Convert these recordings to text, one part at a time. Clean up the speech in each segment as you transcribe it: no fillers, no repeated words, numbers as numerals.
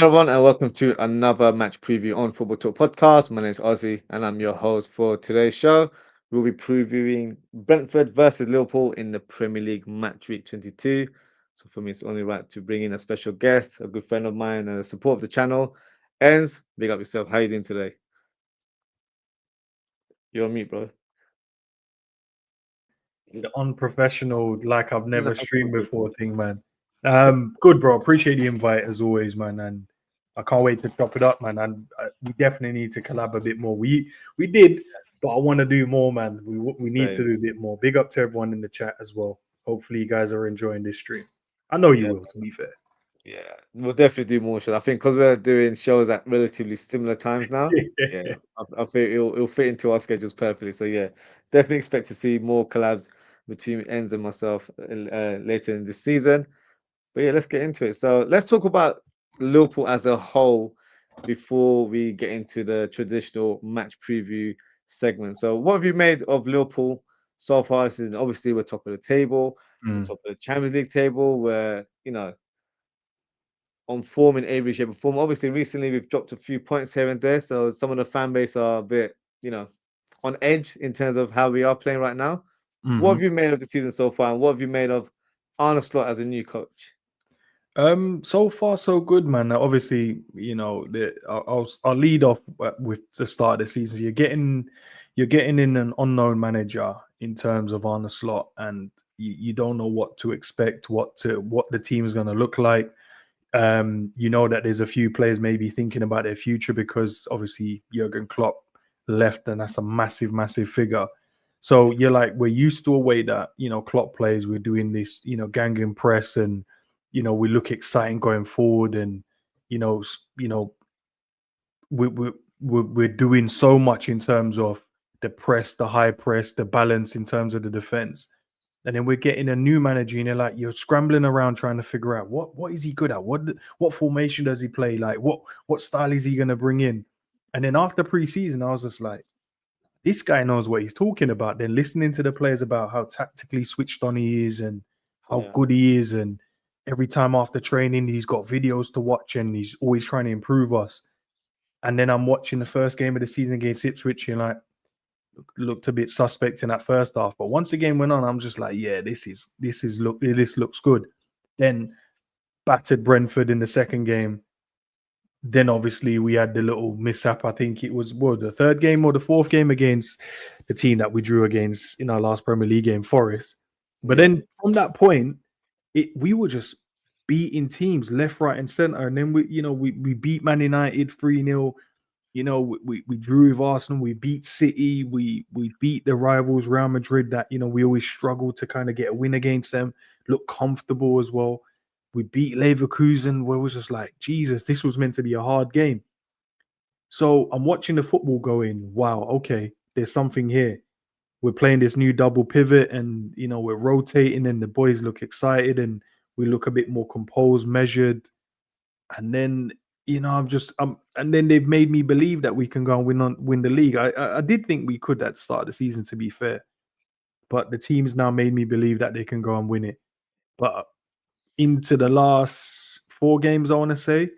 everyone, and welcome to another match preview on Football Talk Podcast. My name is Ozzie, and I'm your host for today's show. We'll be previewing Brentford versus Liverpool in the Premier League Match Week 22. So for me, it's only right to bring in a special guest, a good friend of mine, and a support of the channel. Endz, big up yourself. How you doing today? You're on mute, bro. The unprofessional, like I've No, never it's all streamed good. before thing, man. Good, bro. Appreciate the invite as always, man. And I can't wait to chop it up, man. And we definitely need to collab a bit more. We did, but I want to do more, man. We need to Same. do a bit more. Big up to everyone in the chat as well. Hopefully, you guys are enjoying this stream. I know you Yeah. will. To be fair, Yeah, we'll definitely do more shows. I think because we're doing shows at relatively similar times now. Yeah, I think it'll fit into our schedules perfectly. So yeah, definitely expect to see more collabs between Enz and myself later in this season. But yeah, let's get into it. So let's talk about Liverpool as a whole before we get into the traditional match preview segment. So what have you made of Liverpool so far this season? Obviously, we're top of the table, we're Mm. top of the Champions League table. We're on form in every shape or form. Obviously, recently we've dropped a few points here and there, so some of the fan base are a bit, on edge in terms of how we are playing right now. What have Mhm. you made of the season so far, and what have you made of Arne Slot as a new coach? So far so good, man. Now, obviously, I'll lead off with the start of the season. You're getting in an unknown manager in terms of on the slot, and you don't know what to expect, what the team is going to look like. You know that there's a few players maybe thinking about their future because obviously Jurgen Klopp left, and that's a massive, massive figure. So you're like, we're used to a way that Klopp plays. We're doing this, gang and press, and we look exciting going forward, and you know, we, we, we're doing so much in terms of the press, the high press, the balance in terms of the defense. And then we're getting a new manager, and you're scrambling around trying to figure out what is he good at, what formation does he play, like what style is he going to bring in. And then after preseason, I was just like, this guy knows what he's talking about. Then listening to the players about how tactically switched on he is and how Yeah, good he is, and every time after training he's got videos to watch and he's always trying to improve us. And then I'm watching the first game of the season against Ipswich, and like looked a bit suspect in that first half. But once the game went on, I'm just like, yeah, this looks good. Then battered Brentford in the second game. Then obviously we had the little mishap. I think it was the third game or the fourth game against the team that we drew against in our last Premier League game, Forest. But yeah, then from that point, we were just beating teams left, right, and center. And then we beat Man United 3-0. We drew with Arsenal, we beat City, we beat the rivals Real Madrid that we always struggle to kind of get a win against them, look comfortable as well. We beat Leverkusen, where it was just like, Jesus, this was meant to be a hard game. So I'm watching the football going, wow, okay, there's something here. We're playing this new double pivot, and we're rotating, and the boys look excited, and we look a bit more composed, measured. And then and then they've made me believe that we can go and win the league. I did think we could at the start of the season, to be fair, but the teams now made me believe that they can go and win it. But into the last four games, I want to say,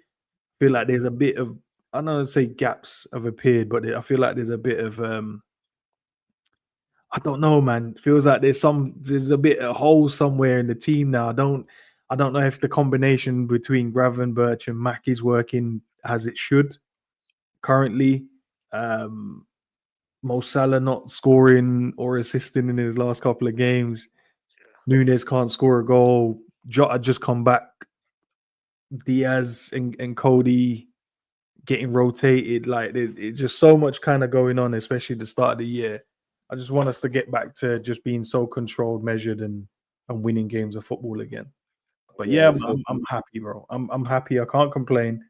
feel like there's a bit of, I don't want to say gaps have appeared, but I feel like there's a bit of I don't know, man. Feels like there's a bit of hole somewhere in the team now. I don't know if the combination between Gravenberch and Mack is working as it should currently. Um, Mo Salah not scoring or assisting in his last couple of games. Nunes can't score a goal. Jota just come back. Diaz and Cody getting rotated. Like it's just so much kind of going on, especially the start of the year. I just want us to get back to just being so controlled, measured, and winning games of football again. But yeah, yeah. I'm happy, bro. I'm happy. I can't complain.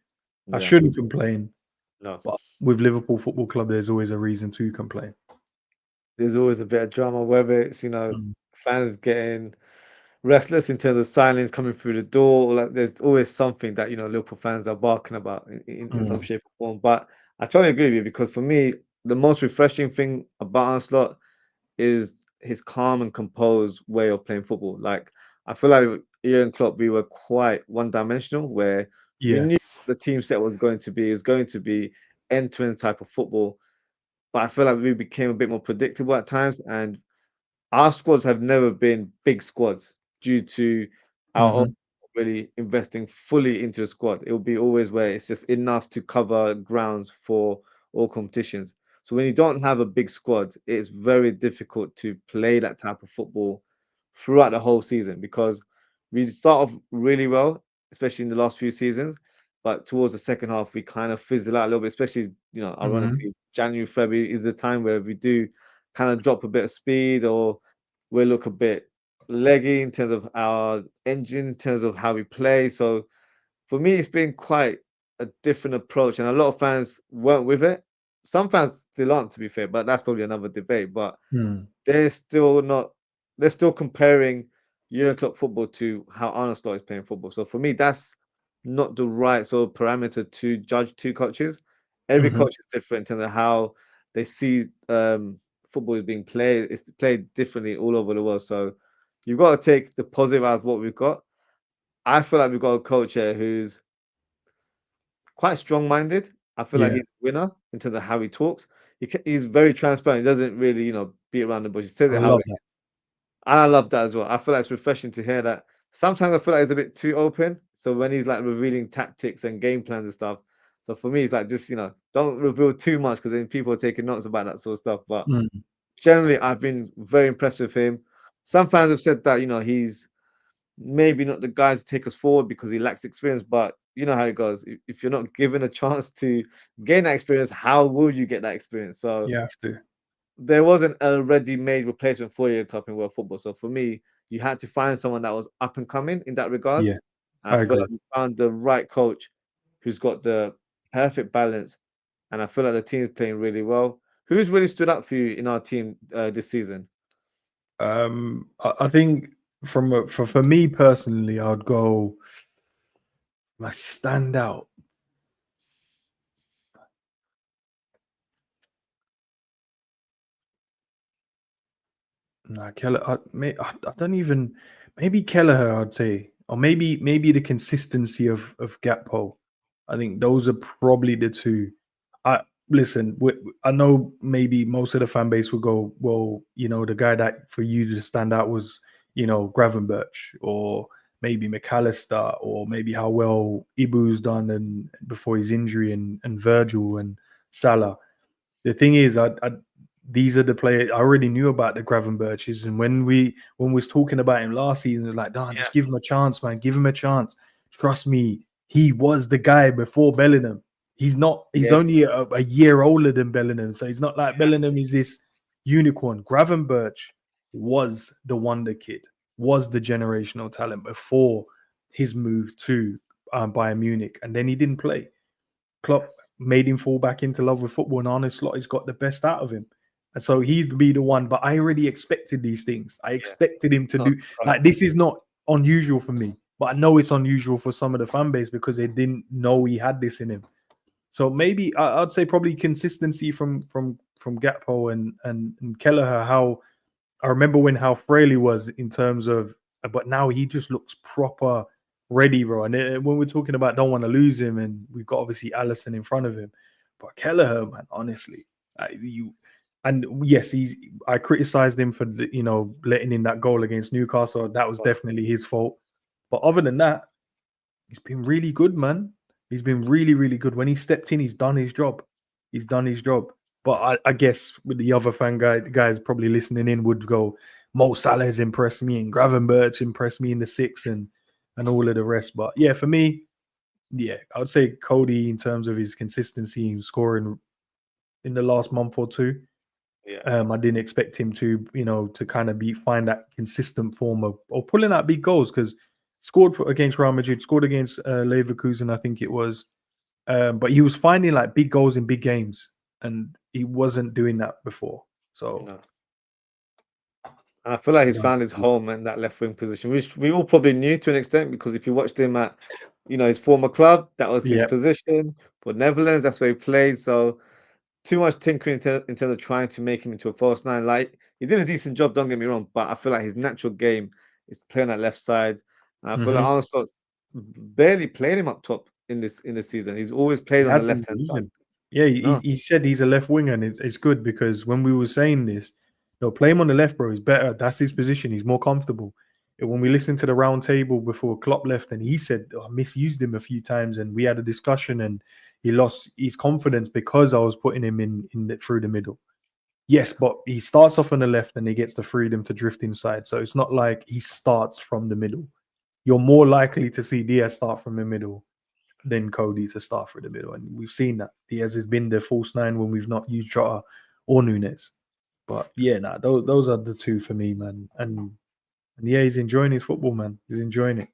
I Yeah, shouldn't complain, no. but with Liverpool Football Club, there's always a reason to complain. There's always a bit of drama, whether it's Mm, fans getting restless in terms of signings coming through the door. Or like there's always something that Liverpool fans are barking about in some mm, shape or form. But I totally agree with you because for me, the most refreshing thing about Anslot is his calm and composed way of playing football. Like I feel like with Jurgen Klopp, we were quite one-dimensional, where We Yeah. knew what the team set was going to be. It's going to be end-to-end type of football. But I feel like we became a bit more predictable at times, and our squads have never been big squads due to our own Mhm. really investing fully into the squad. It will be always where it's just enough to cover grounds for all competitions. So when you don't have a big squad, it's very difficult to play that type of football throughout the whole season because we start off really well, especially in the last few seasons. But towards the second half, we kind of fizzle out a little bit, especially, Mhm. ironically, January, February is the time where we do kind of drop a bit of speed or we look a bit leggy in terms of our engine, in terms of how we play. So for me, it's been quite a different approach, and a lot of fans weren't with it. Some fans still aren't, to be fair, but that's probably another debate. But Mm. they're still not. They're still comparing Jurgen Klopp football to how Arne Slot is playing football. So for me, that's not the right sort of parameter to judge two coaches. Every Mhm. coach is different in terms of how they see football is being played. It's played differently all over the world. So you've got to take the positive out of what we've got. I feel like we've got a coach here who's quite strong-minded. I feel like Yeah. he's a winner in terms of how he talks. He's very transparent. He doesn't really, beat around the bush. He says I it how love it that. is. And I love that as well. I feel like it's refreshing to hear that. Sometimes I feel like he's a bit too open. So when he's like revealing tactics and game plans and stuff. So for me, it's like just, don't reveal too much because then people are taking notes about that sort of stuff. But Mm. generally, I've been very impressed with him. Some fans have said that, he's maybe not the guy to take us forward because he lacks experience, but you know how it goes. If you're not given a chance to gain that experience, how will you get that experience? So You have to. there wasn't a ready-made replacement for your club in world football. So for me, you had to find someone that was up and coming in that regards. Yeah. And I I feel agree. like we found the right coach who's got the perfect balance, and I feel like the team's playing really well. Who's really stood up for you in our team this season? I think for me personally, I'd go my standout. Nah, I don't even maybe Kelleher, I'd say, or maybe the consistency of Gakpo. I think those are probably the two. I listen. I know maybe most of the fan base would go, well, the guy that for you to stand out was Gravenberch or maybe McAllister or maybe how well Ibu's done and before his injury and Virgil and Salah. The thing is, I these are the players I already knew about the Gravenberches, and when we was talking about him last season, it was like, "Nah, Yeah. just give him a chance, man. Give him a chance. Trust me, he was the guy before Bellingham. He's not. He's Yes. only a year older than Bellingham, so he's not like Yeah. Bellingham is this unicorn. Gravenberch was the wonder kid, was the generational talent before his move to Bayern Munich, and then he didn't play. Klopp made him fall back into love with football, and Arne Slot has got the best out of him. And so he'd be the one. But I already expected these things. I Yeah. expected him to Not do like surprised. this is not unusual for me, but I know it's unusual for some of the fan base because they didn't know he had this in him. So maybe I'd say probably consistency from Gakpo and Kelleher. How I remember when how frail he was in terms of, but now he just looks proper ready, bro. And when we're talking about don't want to lose him, and we've got obviously Allison in front of him, but Kelleher, man, honestly, you and yes, I criticized him for letting in that goal against Newcastle. That was definitely his fault. But other than that, he's been really good, man. He's been really, really good. When he stepped in, he's done his job. He's done his job. But I guess with the other guys probably listening in would go, Mo Salah has impressed me and Gravenberch impressed me in the six and all of the rest. But yeah, for me, yeah, I would say Cody in terms of his consistency in scoring in the last month or two. Yeah. I didn't expect him to kind of find that consistent form of pulling out big goals because scored against Real Madrid, scored against Leverkusen, I think it was. But he was finding like big goals in big games, and he wasn't doing that before. So No. I feel like he's no. found his home in that left wing position, which we all probably knew to an extent because if you watched him at, his former club, that was his Yeah. position. For Netherlands, that's where he played. So too much tinkering in terms of trying to make him into a false nine. Like he did a decent job, don't get me wrong, but I feel like his natural game is playing that left side. And I feel like Hmm. Arne Slot barely played him up top. in this season. He's always He played on the hasn't left hand used side. him. Yeah, No, he said he's a left winger, and it's good because when we were saying this, no, play him on the left, bro. He's better. That's his position. He's more comfortable. And when we listened to the round table before Klopp left, and he said, "Oh, I misused him a few times," and we had a discussion, and he lost his confidence because I was putting him through the middle. Yes, but he starts off on the left and he gets the freedom to drift inside. So it's not like he starts from the middle. You're more likely to see Diaz start from the middle than Cody to start through the middle. And we've seen that. Diaz has been the false nine when we've not used Jota or Nunes. But yeah, nah, those are the two for me, man. And yeah, he's enjoying his football, man. He's enjoying it.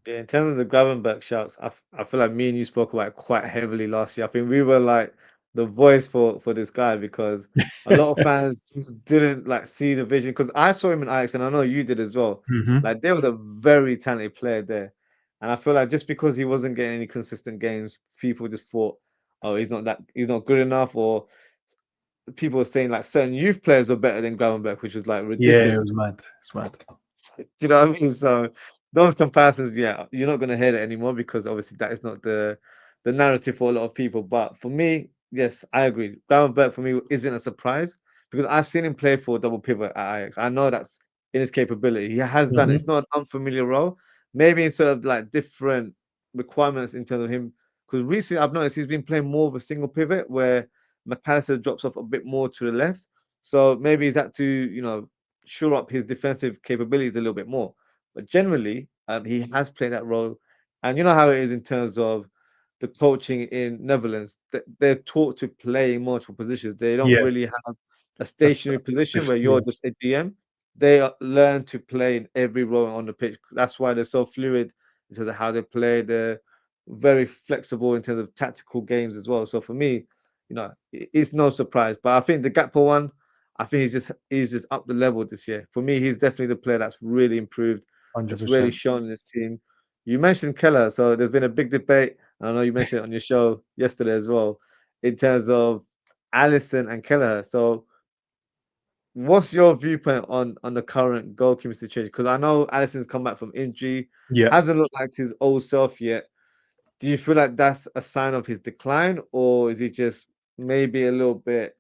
yeah, in terms of the Gravenberch shouts, I feel like me and you spoke about it quite heavily last year. I think we were like the voice for this guy because a lot of fans just didn't like see the vision. Because I saw him in Ajax, and I know you did as well. Mm-hmm. Like there was a very talented player there, and I feel like just because he wasn't getting any consistent games, people just thought, oh, he's not good enough, or people were saying like certain youth players were better than Gravenberch, which was like Yeah, ridiculous. it was mad. It's mad. You know what I mean? So those comparisons, yeah, you're not gonna hear it anymore because obviously that is not the narrative for a lot of people. But for me, yes, I agree. Gravenberch for me isn't a surprise because I've seen him play for double pivot at Ajax. I know that's in his capability. He has done it. Mm-hmm. It's not an unfamiliar role. Maybe instead of like different requirements in terms of him, because recently I've noticed he's been playing more of a single pivot where McAllister drops off a bit more to the left. So maybe he's had to, shore up his defensive capabilities a little bit more. But generally, he has played that role, and you know how it is in terms of the coaching in Netherlands. They're taught to play in multiple positions. They don't Yeah, really have a that's stationary position where yeah. you're just a DM. They learn to play in every role on the pitch. That's why they're so fluid in terms of how they play. They're very flexible in terms of tactical games as well. So for me, it's no surprise. But I think the Gakpo one, I think he's just up the level this year. For me, he's definitely the player that's really improved, that's really 100%. shown in this team. You mentioned Keller, so there's been a big debate. And I know you mentioned it on your show yesterday as well, in terms of Allison and Keller. So, what's your viewpoint on the current goalkeeping situation? Because I know Allison's come back from injury, Yeah. hasn't looked like his old self yet. Do you feel like that's a sign of his decline, or is he just maybe a little bit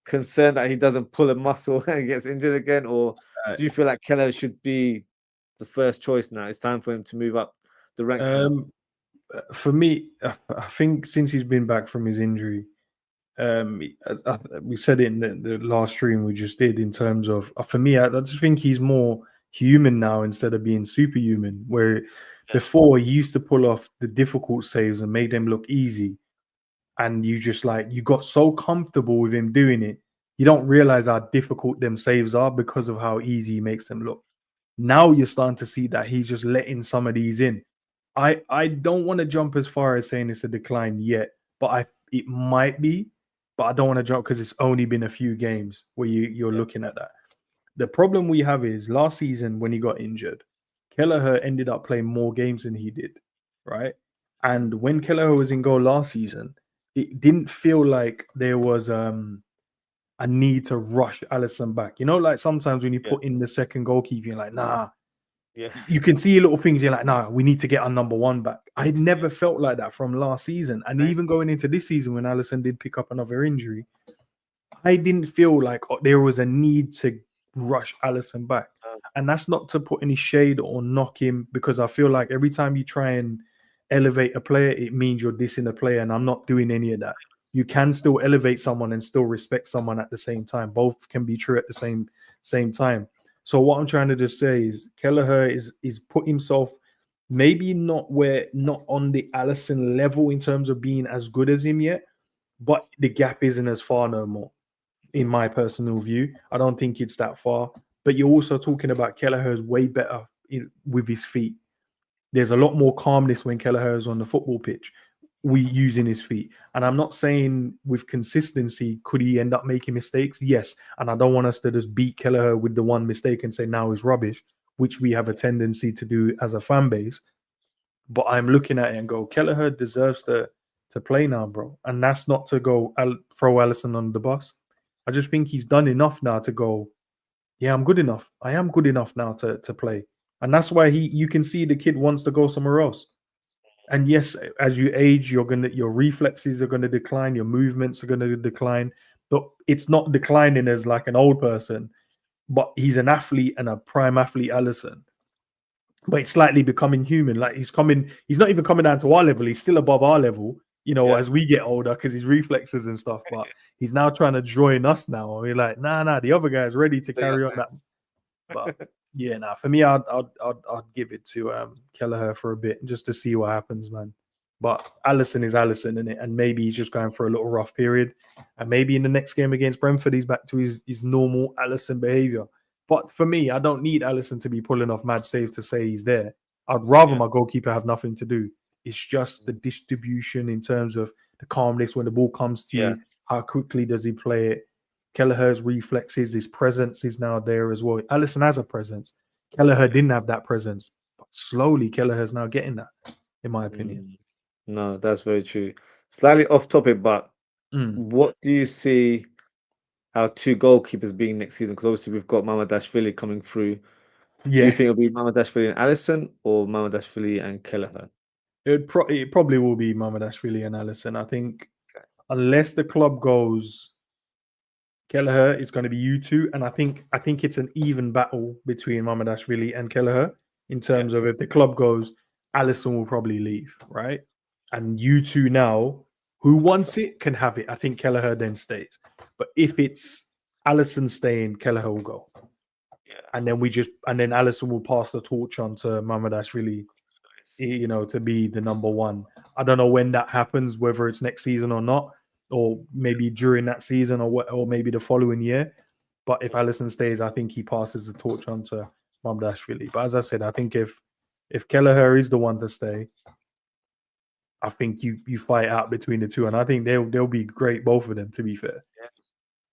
concerned that he doesn't pull a muscle and gets injured again, or Uh, do you feel like Keller should be the first choice now? It's time for him to move up the ranks now. um, for me, I think since he's been back from his injury, we said it in the last stream we just did in terms of for me, I just think he's more human now instead of being superhuman. Where Yeah, before he used to pull off the difficult saves and made them look easy, and you just like you got so comfortable with him doing it, you don't realize how difficult them saves are because of how easy he makes them look. Now you're starting to see that he's just letting some of these in. I don't want to jump as far as saying it's a decline yet, but it might be, but I don't want to jump because it's only been a few games where you're yeah, looking at that. The problem we have is last season when he got injured, Kelleher ended up playing more games than he did, right? And when Kelleher was in goal last season, it didn't feel like there was a need to rush Allison back. You know, like sometimes when you yeah, put in the second goalkeeper, you're like, nah, yeah, you can see little things. You're like, nah, we need to get our number one back. I yeah. never felt like that from last season. And Same. even going into this season when Allison did pick up another injury, I didn't feel like there was a need to rush Allison back. Uh, And that's not to put any shade or knock him because I feel like every time you try and elevate a player, it means you're dissing a player. And I'm not doing any of that. You can still elevate someone and still respect someone at the same time. Both can be true at the same time. So what I'm trying to just say is Kelleher is put himself maybe not on the Allison level in terms of being as good as him yet, but the gap isn't as far no more in my personal view. I don't think it's that far. But you're also talking about Kelleher's way better with his feet. There's a lot more calmness when Kelleher is on the football pitch. We using his feet. And I'm not saying with consistency, could he end up making mistakes? Yes. And I don't want us to just beat Kelleher with the one mistake and say now he's rubbish, which we have a tendency to do as a fan base. But I'm looking at it and go, Kelleher deserves to play now, bro. And that's not to go throw Allison on the bus. I just think he's done enough now to go, yeah, I'm good enough. I am good enough now to play. And that's why you can see the kid wants to go somewhere else. And yes, as you age, your reflexes are gonna decline, your movements are gonna decline, but it's not declining as like an old person, but he's an athlete and a prime athlete, Allison. But it's slightly becoming human. Like he's not even coming down to our level. He's still above our level, Yeah. as we get older because his reflexes and stuff. But he's now trying to join us now. And we're like, nah, the other guy's ready to So, yeah. carry on that. But yeah, nah, for me, I'd give it to Kelleher for a bit just to see what happens, man. But Allison is Allison, is it? And maybe he's just going for a little rough period. And maybe in the next game against Brentford, he's back to his normal Allison behavior. But for me, I don't need Allison to be pulling off mad saves to say he's there. I'd rather Yeah. my goalkeeper have nothing to do. It's just the distribution in terms of the calmness when the ball comes to Yeah. you. How quickly does he play it? Kelleher's reflexes, his presence is now there as well. Allison has a presence. Kelleher didn't have that presence, but slowly Kelleher's now getting that, in my opinion. Mm. No, that's very true. Slightly off topic, but Mm. what do you see our two goalkeepers being next season? Because obviously we've got Mamadashvili coming through. Do you Yeah, think it'll be Mamadashvili and Allison or Mamadashvili and Kelleher? it probably will be Mamadashvili and Allison. I think Okay. unless the club goes Kelleher, it's going to be you two, and I think it's an even battle between Mamadashvili and Kelleher in Yeah. terms of if the club goes, Allison will probably leave, right? And you two now, who wants it can have it. I think Kelleher then stays, but if it's Allison staying, Kelleher will go, Yeah. and then Allison will pass the torch on to Mamadashvili, to be the number one. I don't know when that happens, whether it's next season or not, or maybe during that season or maybe the following year. But if Allison stays, I think he passes the torch on to Mamdashvili. But as I said, I think if Kelleher is the one to stay, I think you fight out between the two, and I think they'll be great, both of them. To be fair, Yeah.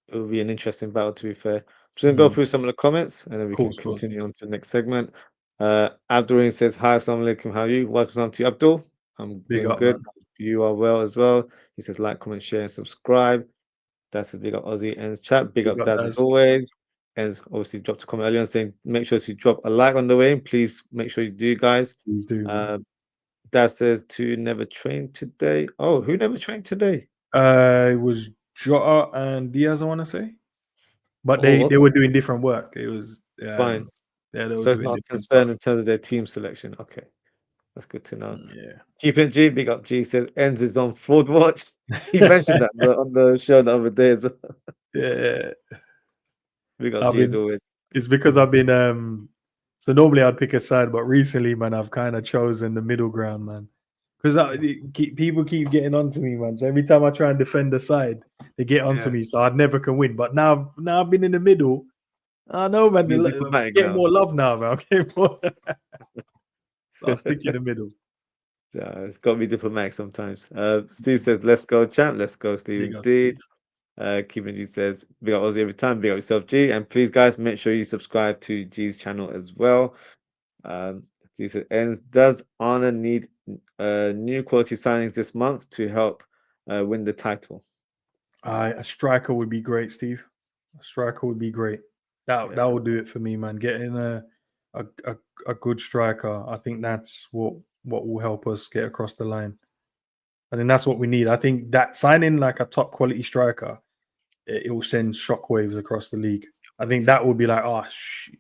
It will be an interesting battle, to be fair. I'm just gonna go mm, through some of the comments and then we can course. continue on to the next segment. Abdul says, Hi, assalamu alaikum, how are you? Welcome to you, Abdul. I'm Big doing up, good. man. You are well as well. He says, like, comment, share, and subscribe. That's a big up Ozzie and chat. Big Big up up, Daz as Daz. always. And obviously dropped a comment earlier on saying make sure to drop a like on the way. Please make sure you do, guys. Please do, man. Daz says to never train today. Oh, who never trained today? It was Jota and Diaz, I want to say, but Oh, they okay, were doing different work. It was fine. yeah, they were So it's doing not a different stuff. concern in terms of their team selection. Okay, that's good to know. Yeah. Keeping it G, big up G says Enz is on fraud watch. He mentioned that on the show the other day as well. Yeah, Big up I've G as been. always. It's because I've been. So normally I'd pick a side, but recently, man, I've kind of chosen the middle ground, man. Because people keep getting onto me, man. So every time I try and defend the side, they get onto Yeah, me, so I'd never can win. But now I've been in the middle. I know, man. being diplomatic Get now. more love now, man. Get more. So I'll stick in the middle. Yeah, it's got to be diplomatic sometimes. Steve says, "Let's go, champ. Let's go, Steve. Big up, Indeed." Steve. Keeping G says, "Big up Ozzy every time. Big up yourself, G. And please, guys, make sure you subscribe to G's channel as well." G says, "Ends does Arna need new quality signings this month to help win the title?" A striker would be great, Steve. A striker would be great. That Yeah, will do it for me, man. Getting a, a, a good striker, I think that's what will help us get across the line. I think that's what we need. I think that signing like a top quality striker, it will send shockwaves across the league. I think that would be like,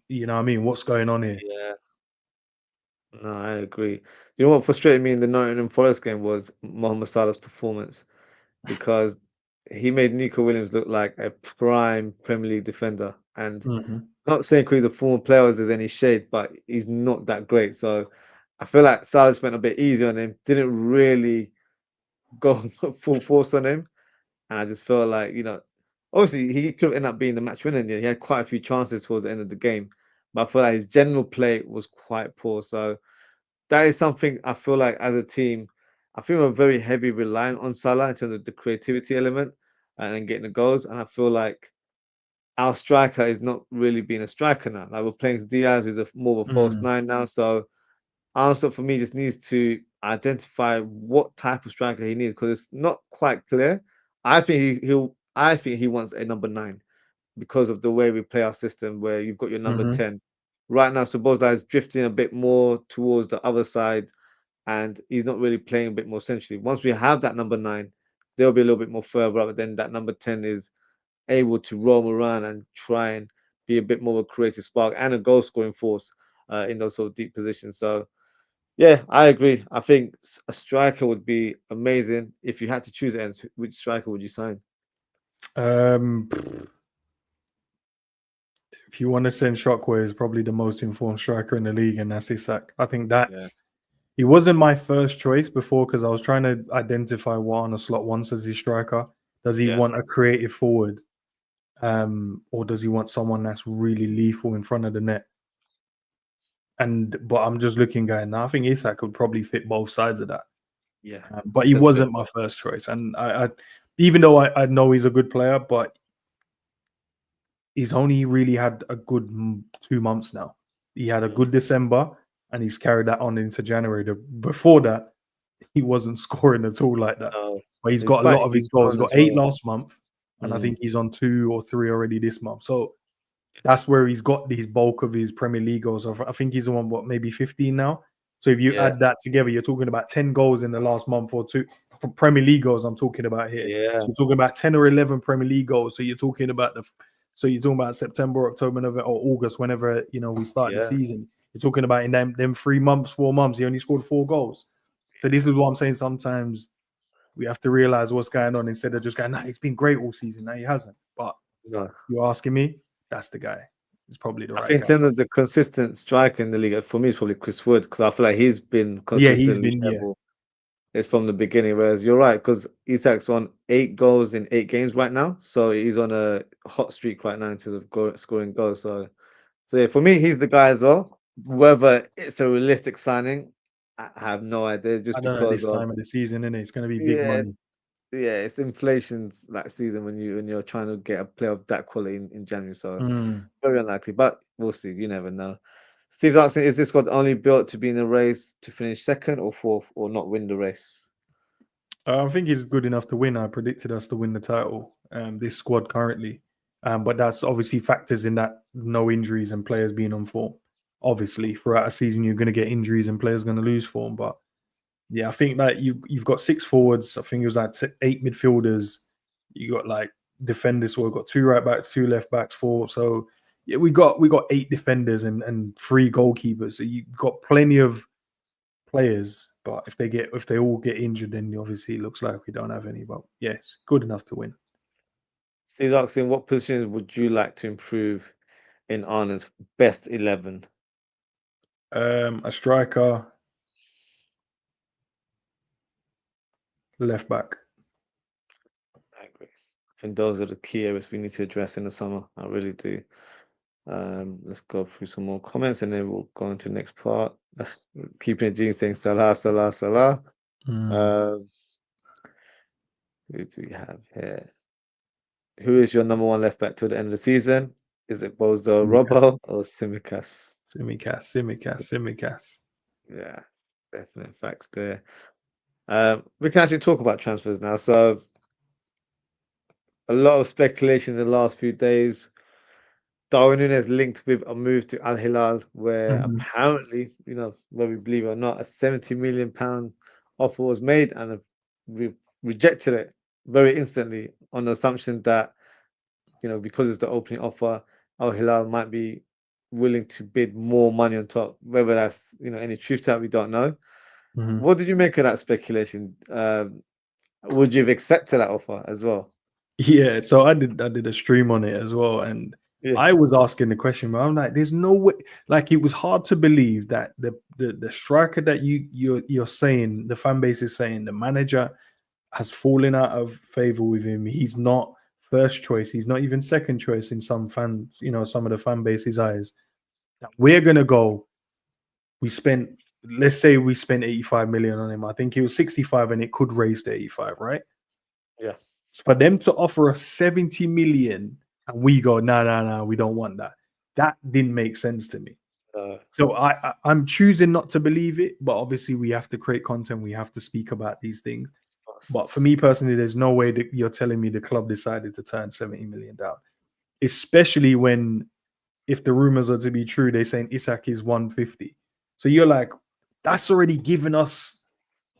you know what I mean? What's going on here? yeah. No, I agree. You know what frustrated me in the Nottingham Forest game was Mohamed Salah's performance because he made Nico Williams look like a prime Premier League defender. And Hmm. not saying because he's a former player there's any shade, but he's not that great. So I feel like Salah went a bit easy on him, didn't really go full force on him. And I just felt like, obviously he could have ended up being the match winner in the end. He had quite a few chances towards the end of the game. But I feel like his general play was quite poor. So that is something I feel like as a team, I think we're very heavy reliant on Salah in terms of the creativity element and then getting the goals. And I feel like our striker is not really being a striker now. Like we're playing Diaz, who's more of a false Mm. nine now. So Arsenal for me just needs to identify what type of striker he needs because it's not quite clear. I think I think he wants a number 9 because of the way we play our system, where you've got your number Hmm. 10. Right now, Szoboszlai is drifting a bit more towards the other side, and he's not really playing a bit more centrally. Once we have that number 9, they'll be a little bit more further up. But then that number 10 is able to roam around and try and be a bit more of a creative spark and a goal scoring force in those sort of deep positions. So yeah, I agree. I think a striker would be amazing. If you had to choose it, Enz, which striker would you sign? Um, if you want to send Shockwave, probably the most informed striker in the league, and that's Isak. I think Yeah, that's he wasn't my first choice before because I was trying to identify what on a slot wants as his striker. Does he yeah, want a creative forward, or does he want someone that's really lethal in front of the net? But I'm just looking going now. I think Isak could probably fit both sides of that. yeah. But He he does fit wasn't my well. first choice, and I even though I know he's a good player, but he's only really had a good 2 months now. He had a Mm, good December, and he's carried that on into January. Before that, he wasn't scoring at all like that. no, But he's he's got a quite lot of his injury goals. He prone got as 8 well. last month, and I Mm, think he's on 2 or 3 already this month. So that's where he's got these bulk of his Premier League goals. I think he's on what, maybe 15 now. So if you yeah, add that together, you're talking about 10 goals in the last month or two. For Premier League goals, I'm talking about here. yeah, So you're talking about 10 or 11 Premier League goals. So you're talking about September, October, November, or August, whenever we start the yeah. season. You're talking about in them 3 months, 4 months, he only scored 4 goals. So this is what I'm saying. Sometimes we have to realize what's going on instead of just going, nah, it's been great all season. No, he hasn't. But No, you're asking me, that's the guy. He's probably the I right think in guy. terms of the consistent striker in the league, for me, it's probably Chris Wood because I feel like he's been Yeah, he's consistently been, yeah. level. It's from the beginning. Whereas you're right, because Isak's on 8 goals in 8 games right now, so he's on a hot streak right now in terms of scoring goals. So yeah, for me, he's the guy as well. Whether it's a realistic signing, I have no idea. I Just don't know because this of time of the season, innit? It's gonna be big yeah, money. yeah, it's inflation's like season when you're trying to get a player of that quality in January. So Mm. very unlikely, but we'll see. You never know. Steve's asking, is this squad only built to be in a race to finish second or fourth or not win the race? I think he's good enough to win. I predicted us to win the title. This squad currently, but that's obviously factors in that no injuries and players being on form. Obviously, throughout a season, you're going to get injuries and players going to lose form. But yeah, I think that you've got 6 forwards. I think it was like 8 midfielders. You got like defenders. So we've got 2 right backs, 2 left backs, 4. So yeah, we got 8 defenders and 3 goalkeepers. So you've got plenty of players. But if they all get injured, then obviously it looks like we don't have any. But yes, good enough to win. Steve's asking, what positions would you like to improve in Arnold's best 11? A striker, left back. I agree. I think those are the key areas we need to address in the summer. I really do. Let's go through some more comments and then we'll go into the next part. Keeping it G saying Salah, Salah, Salah. Mm, Um, who do we have here? Who is your number one left back till the end of the season? Is it Bozo Simicast, Robbo or Simicas? Simicast. Yeah, definite facts there. We can actually talk about transfers now. So a lot of speculation in the last few days. Darwin Núñez linked with a move to Al Hilal, where Mhm, apparently, whether we believe it or not, a £70 million offer was made and we rejected it very instantly on the assumption that, because it's the opening offer, Al Hilal might be willing to bid more money on top. Whether that's, any truth to that, we don't know. mhm. What did you make of that speculation? Would you have accepted that offer as well? Yeah, so I did a stream on it as well, and Yeah, I was asking the question, but I'm like, there's no way. Like, it was hard to believe that the striker that you're saying the fan base is saying the manager has fallen out of favor with him. He's not first choice. He's not even second choice in some fans, some of the fan base's eyes. That we're gonna go. We spent, let's say, we spent 85 million on him. I think it was 65, and it could raise to 85, right? yeah. So for them to offer us 70 million and we go, no, no, no, we don't want that. That didn't make sense to me. Uh, So I'm choosing not to believe it, but obviously we have to create content. We have to speak about these things. But for me personally, there's no way that you're telling me the club decided to turn 70 million down, especially when, if the rumors are to be true, they're saying Isak is 150. So you're like, that's already given us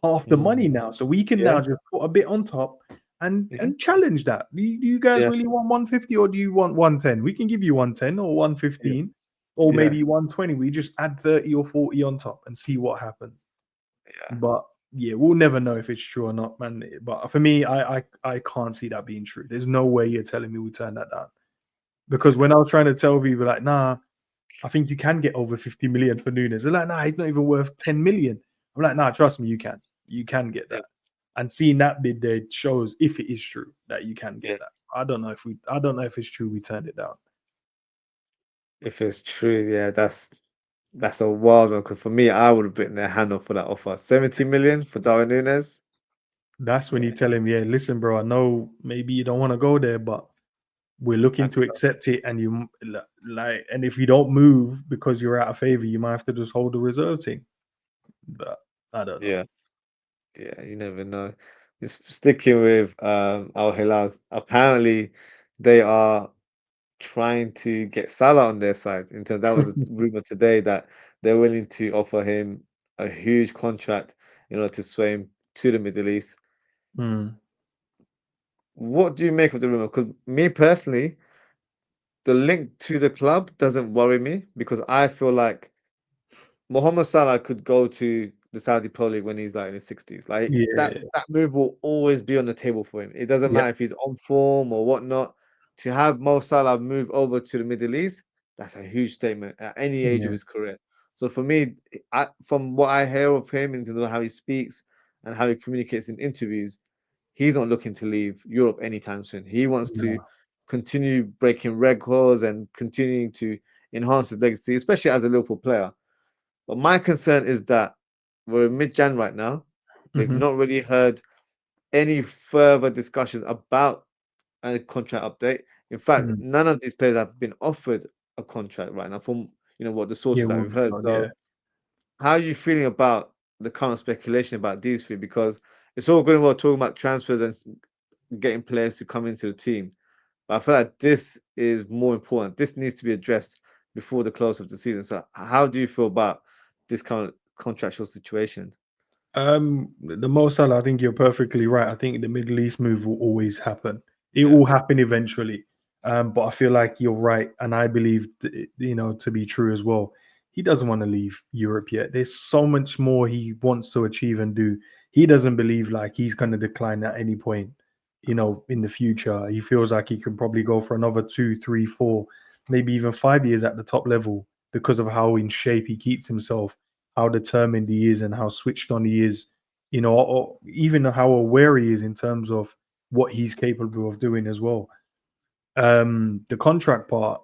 half the money now. So we can Yeah. now just put a bit on top and Mhm. and challenge that. Do you guys Yeah. really want 150 or do you want 110? We can give you 110 or Yeah. 115 or Yeah. maybe 120. We just add 30 or 40 on top and see what happens. Yeah. But yeah, we'll never know if it's true or not, man. But for me, I can't see that being true. There's no way you're telling me we turn that down. Because when I was trying to tell people like, nah, I think you can get over 50 million for Nunes. They're like, nah, he's not even worth 10 million. I'm like, nah, trust me, you can. You can get Yeah. that. And seeing that bid there shows if it is true that you can get Yeah. that. I don't know if it's true we turned it down. If it's true, yeah, that's a wild one. Because for me, I would have bitten their hand off for that offer. 70 million for Darwin Nunes. That's when you Yeah, tell him, yeah, listen, bro, I know maybe you don't want to go there, but we're looking that's to accept it. And like, and if you don't move because you're out of favor, you might have to just hold the reserve thing. But I don't know. yeah, yeah. You never know. It's sticking with Al Hilal. Apparently, they are trying to get Salah on their side. Until that was a rumor today that they're willing to offer him a huge contract in order to sway him to the Middle East. Mm, What do you make of the rumor? Because me personally, the link to the club doesn't worry me because I feel like Mohamed Salah could go to the Saudi Pro League when he's like in his 60s. Like that yeah. that move will always be on the table for him. It doesn't Yep. matter if he's on form or whatnot. To have Mo Salah move over to the Middle East, that's a huge statement at any age of Yeah. his career. So for me, from what I hear of him in terms of how he speaks and how he communicates in interviews, he's not looking to leave Europe anytime soon. He wants to No. continue breaking records and continuing to enhance his legacy, especially as a Liverpool player. But my concern is that we're mid-Jan right now. We've Mhm. not really heard any further discussions about a contract update. In fact, Mm. none of these players have been offered a contract right now, from what the Yeah, sources that we've we've heard. done, yeah. So, how are you feeling about the current speculation about these three? Because it's all good and well talking about transfers and getting players to come into the team, but I feel like this is more important. This needs to be addressed before the close of the season. So, how do you feel about this current contractual situation? The Mo Salah, I think you're perfectly right. I think the Middle East move will always happen. It Yeah, will happen eventually. But I feel like you're right, and I believe to be true as well. He doesn't want to leave Europe yet. There's so much more he wants to achieve and do. He doesn't believe like he's going to decline at any point, in the future. He feels like he can probably go for another 2, 3, 4, maybe even 5 years at the top level because of how in shape he keeps himself, how determined he is and how switched on he is, or even how aware he is in terms of what he's capable of doing as well. The contract part,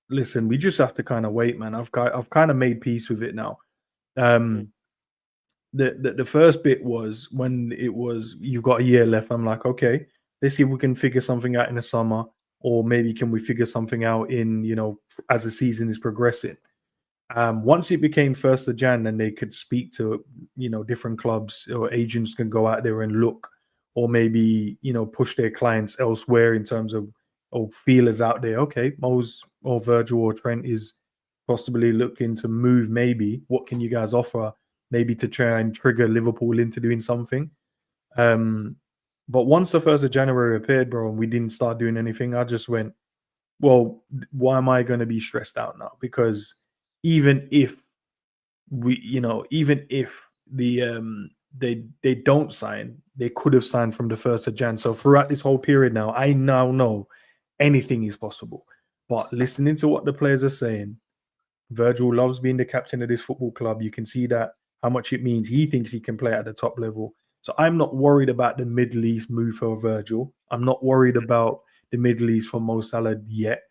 listen, we just have to kind of wait, man. I've kind of made peace with it now. mm, Um, the first bit was when it was you've got a year left. I'm like, okay, let's see if we can figure something out in the summer, or maybe can we figure something out in as the season is progressing. Once it became 1st of Jan, then they could speak to different clubs or agents can go out there and look, or maybe push their clients elsewhere in terms of feelers out there. Okay, Mo's or Virgil or Trent is possibly looking to move. Maybe what can you guys offer? Maybe to try and trigger Liverpool into doing something. Um, but once the 1st of January appeared, bro, and we didn't start doing anything, I just went, well, why am I going to be stressed out now? Because even if even if they don't sign, they could have signed from the 1st of Jan. So throughout this whole period now, I now know anything is possible. But listening to what the players are saying, Virgil loves being the captain of this football club. You can see that how much it means. He thinks he can play at the top level. So I'm not worried about the Middle East move for Virgil. I'm not worried about the Middle East for Mo Salah yet.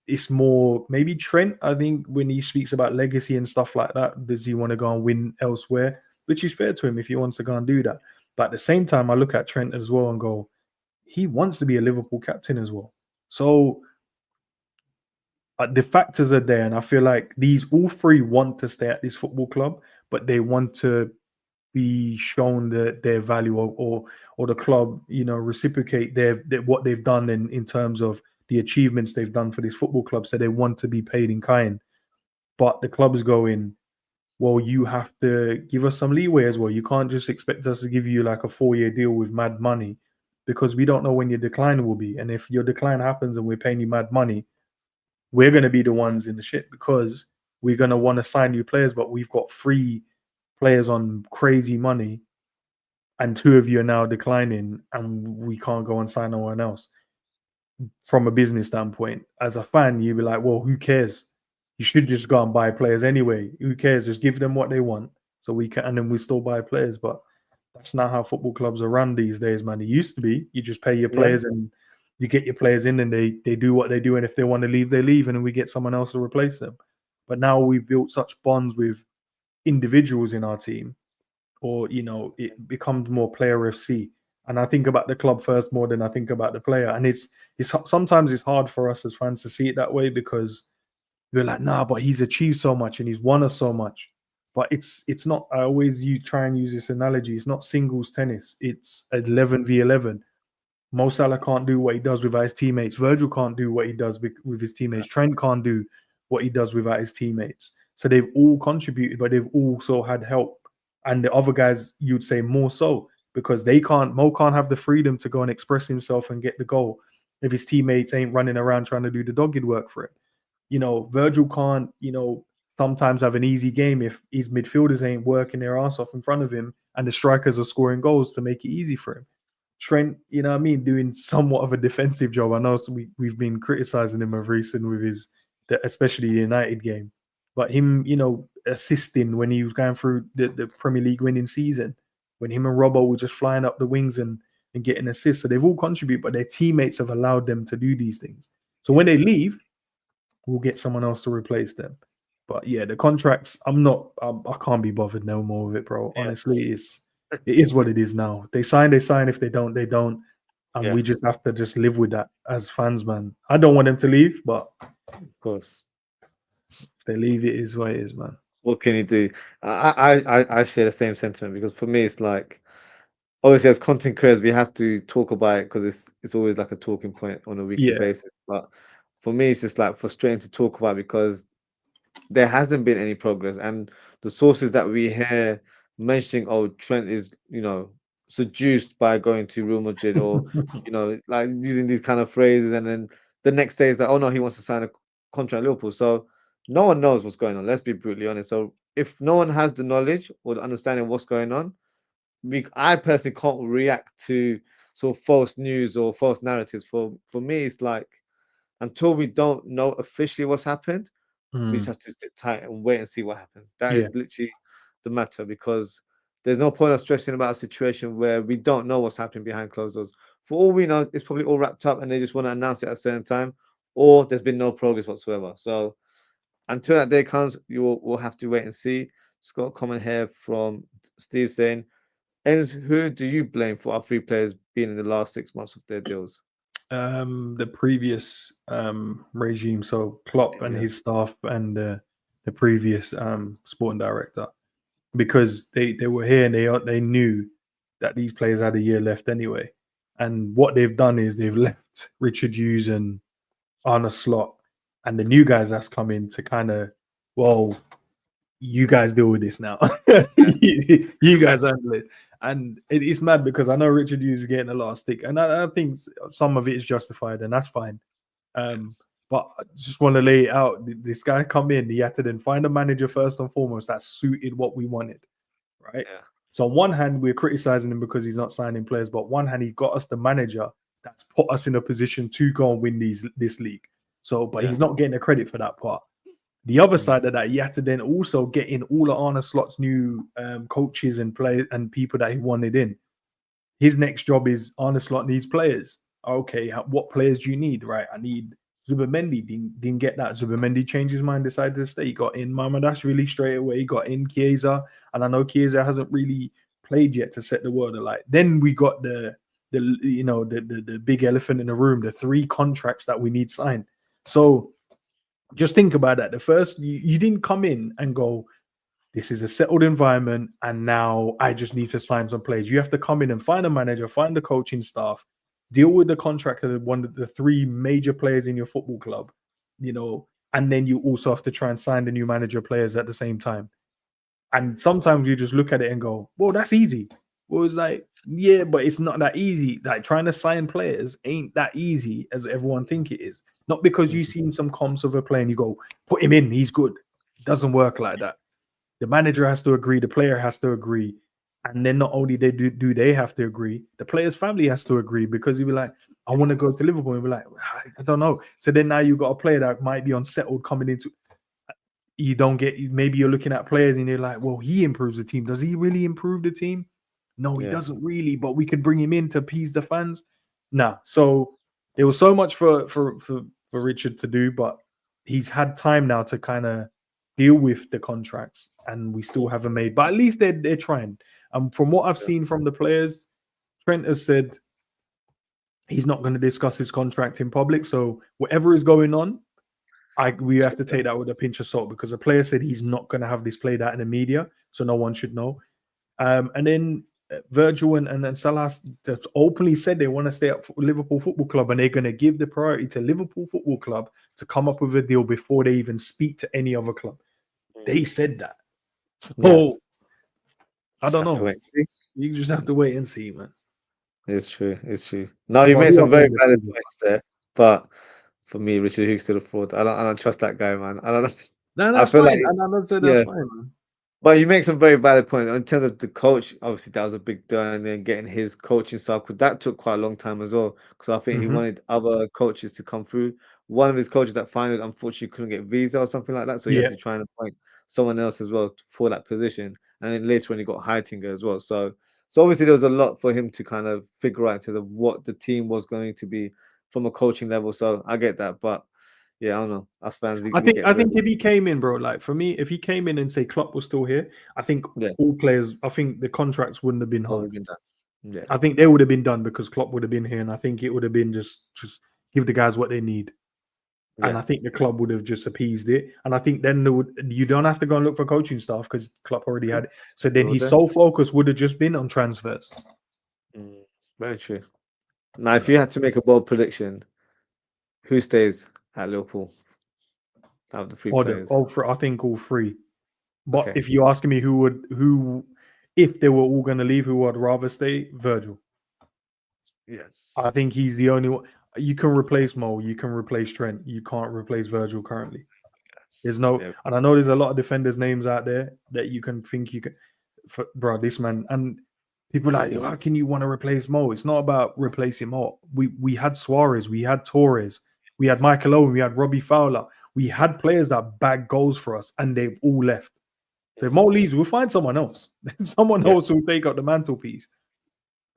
It's more maybe Trent. I think when he speaks about legacy and stuff like that, does he want to go and win elsewhere? Which is fair to him if he wants to go and do that. But at the same time, I look at Trent as well and go, he wants to be a Liverpool captain as well. So the factors are there, and I feel like these all three want to stay at this football club, but they want to be shown their value, or the club, reciprocate their what they've done in terms of the achievements they've done for this football club. So they want to be paid in kind. But the club is going, well, you have to give us some leeway as well. You can't just expect us to give you like a 4-year deal with mad money because we don't know when your decline will be. And if your decline happens and we're paying you mad money, we're going to be the ones in the shit because we're going to want to sign new players, but we've got 3 players on crazy money and 2 of you are now declining and we can't go and sign no one else. From a business standpoint, as a fan, you'd be like, well, who cares? You should just go and buy players anyway. Who cares? Just give them what they want so we can, and then we still buy players. But that's not how football clubs are run these days, man. It used to be you just pay your Yeah, players and you get your players in and they do what they do. And if they want to leave, they leave, and then we get someone else to replace them. But now we've built such bonds with individuals in our team, or it becomes more player FC. And I think about the club first more than I think about the player. And it's sometimes it's hard for us as fans to see it that way because we're like, nah, but he's achieved so much and he's won us so much. But it's not. I always try and use this analogy. It's not singles tennis. It's 11v11. Mo Salah can't do what he does without his teammates. Virgil can't do what he does with his teammates. Trent can't do what he does without his teammates. So they've all contributed, but they've also had help. And the other guys, you'd say more so, because Mo can't have the freedom to go and express himself and get the goal if his teammates ain't running around trying to do the dogged work for him. Virgil can't, sometimes have an easy game if his midfielders ain't working their ass off in front of him and the strikers are scoring goals to make it easy for him. Trent, you know what I mean, doing somewhat of a defensive job. I know we've been criticizing him of recent with especially the United game, but him, assisting when he was going through the Premier League winning season, when him and Robbo were just flying up the wings and getting assists. So they've all contributed, but their teammates have allowed them to do these things. So when they leave, we'll get someone else to replace them. But yeah, the contracts, I can't be bothered no more with it, bro. yeah, Honestly, it is what it is now. They sign, they sign. If they don't, they don't. And yeah, we just have to just live with that as fans, man. I don't want them to leave, but of course. if they leave, it is what it is, man. What can you do? I share the same sentiment because for me, it's like obviously as content creators, we have to talk about it because it's always like a talking point on a weekly Yeah. basis. But for me, it's just like frustrating to talk about because there hasn't been any progress, and the sources that we hear mentioning, oh, Trent is, seduced by going to Real Madrid, or like using these kind of phrases, and then the next day is like, oh no, he wants to sign a contract at Liverpool. So no one knows what's going on. Let's be brutally honest. So if no one has the knowledge or the understanding of what's going on, I personally can't react to sort of false news or false narratives. For me, it's like until we don't know officially what's happened, we just Mm, have to sit tight and wait and see what happens. That yeah. is literally the matter because there's no point of stressing about a situation where we don't know what's happening behind closed doors. For all we know, it's probably all wrapped up and they just want to announce it at a certain time, or there's been no progress whatsoever. So until that day comes, we'll have to wait and see. Just got a comment here from Steve saying, Enz, who do you blame for our 3 players being in the last 6 months of their deals? The previous regime, so Klopp and Yeah, his staff and the previous sporting director, because they were here and they knew that these players had a year left anyway. And what they've done is they've left Richard Hughes and Arne Slot and the new guys that's come in to kind of, well, you guys deal with this now. yeah, You guys that's handle it. And it's mad because I know Richard Hughes is getting a lot of stick, and I think some of it is justified, and that's fine. Um, but I just want to lay it out. This guy come in, he had to then find a manager first and foremost that suited what we wanted, right? yeah, So on one hand, we're criticizing him because he's not signing players, but on one hand, he got us the manager that's put us in a position to go and win this league. So, but yeah, he's not getting the credit for that part. The other mm, side of that, you have to then also get in all of Arne Slot's new coaches and players and people that he wanted in. His next job is Arne Slot needs players. Okay, what players do you need? Right, I need Zubimendi. Didn't get that. Zubimendi changed his mind, decided to stay. He got in Mamadash really straight away. He got in Chiesa, and I know Chiesa hasn't really played yet to set the world alight. Then we got the big elephant in the room, the 3 contracts that we need signed. So just think about that. The first, you didn't come in and go, this is a settled environment, and now I just need to sign some players. You have to come in and find a manager, find the coaching staff, deal with the contract of one of the 3 major players in your football club, and then you also have to try and sign the new manager players at the same time. And sometimes you just look at it and go, well, that's easy. Well, it's like, yeah, but it's not that easy. Like trying to sign players ain't that easy as everyone think it is. Not because you've Mhm. seen some comps of a player and you go, put him in, he's good. It doesn't work like that. The manager has to agree, the player has to agree. And then not only do they have to agree, the player's family has to agree because he'll be like, I want to go to Liverpool. And be like, I don't know. So then now you've got a player that might be unsettled coming into, you don't get, maybe you're looking at players and you're like, well, he improves the team. Does he really improve the team? No, he Yeah, doesn't really, but we could bring him in to appease the fans. Nah. So there was so much for Richard to do, but he's had time now to kind of deal with the contracts, and we still haven't made. But at least they're trying. From what I've yeah, seen from the players, Trent has said he's not going to discuss his contract in public. So whatever is going on, we have to take that with a pinch of salt because the player said he's not going to have this played out in the media, so no one should know. And then Virgil and Salah just openly said they want to stay at Liverpool Football Club, and they're going to give the priority to Liverpool Football Club to come up with a deal before they even speak to any other club. mm, They said that. yeah. So I Just don't have to know. wait and see. You just have to wait and see, man. It's true. It's true. No, you But made who some are very playing this valid season? points there, but for me, Richard Hughes still a fraud. I don't trust that guy, man. I don't know. No, I that's feel like, fine. And I said that's yeah. fine, man. But you make some very valid points in terms of the coach. Obviously, that was a big deal, and then getting his coaching stuff because that took quite a long time as well. Because I think he Hmm. wanted other coaches to come through. One of his coaches that finally, unfortunately, couldn't get visa or something like that, so he had Yeah. to try and appoint someone else as well for that position. And then later on, he got Heitinger as well. So obviously, there was a lot for him to kind of figure out in terms of what the team was going to be from a coaching level. So I get that, but yeah, I don't know. Us fans, we get I very think if he came in, bro, like for me, if he came in and say Klopp was still here, I think yeah, all players, I think the contracts wouldn't have been hard. already been done. Yeah, I think they would have been done because Klopp would have been here, and I think it would have been just give the guys what they need. And yeah. I think the club would have just appeased it. And I think then you don't have to go and look for coaching staff because Klopp already had it. So then Well his done. sole focus would have just been on transfers. Mm, very true. Now, if Yeah. you had to make a bold prediction, who stays at Liverpool out of the three players? I think all three. But Okay. if you're asking me who, if they were all going to leave, who I'd rather stay, Virgil. Yeah. I think he's the only one. You can replace Mo, you can replace Trent, you can't replace Virgil currently. There's no, Yeah. and I know there's a lot of defenders' names out there that you can think you can, bro. This man and people are like, how can you want to replace Mo? It's not about replacing Mo. We had Suarez, we had Torres, we had Michael Owen, we had Robbie Fowler. We had players that bag goals for us, and they've all left. So if Mo leaves, we'll find someone else. Someone Yeah. else will take up the mantelpiece.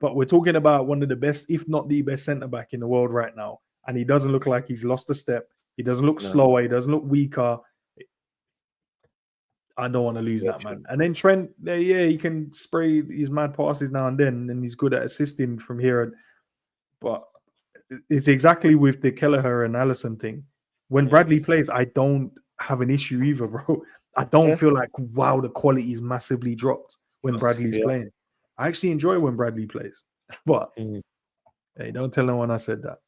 But we're talking about one of the best, if not the best, centre back in the world right now, and he doesn't look like he's lost a step. He doesn't look No. slower. He doesn't look weaker. I don't want to It's lose very that true. man. And then Trent, yeah, he can spray his mad passes now and then, and he's good at assisting from here. But it's exactly with the Kelleher and Allison thing. When Mm. Bradley plays, I don't have an issue either, bro. I don't Yeah. feel like wow, the quality is massively dropped when Bradley's Yeah. playing. I actually enjoy when Bradley plays, but Mm. hey, don't tell no one I said that.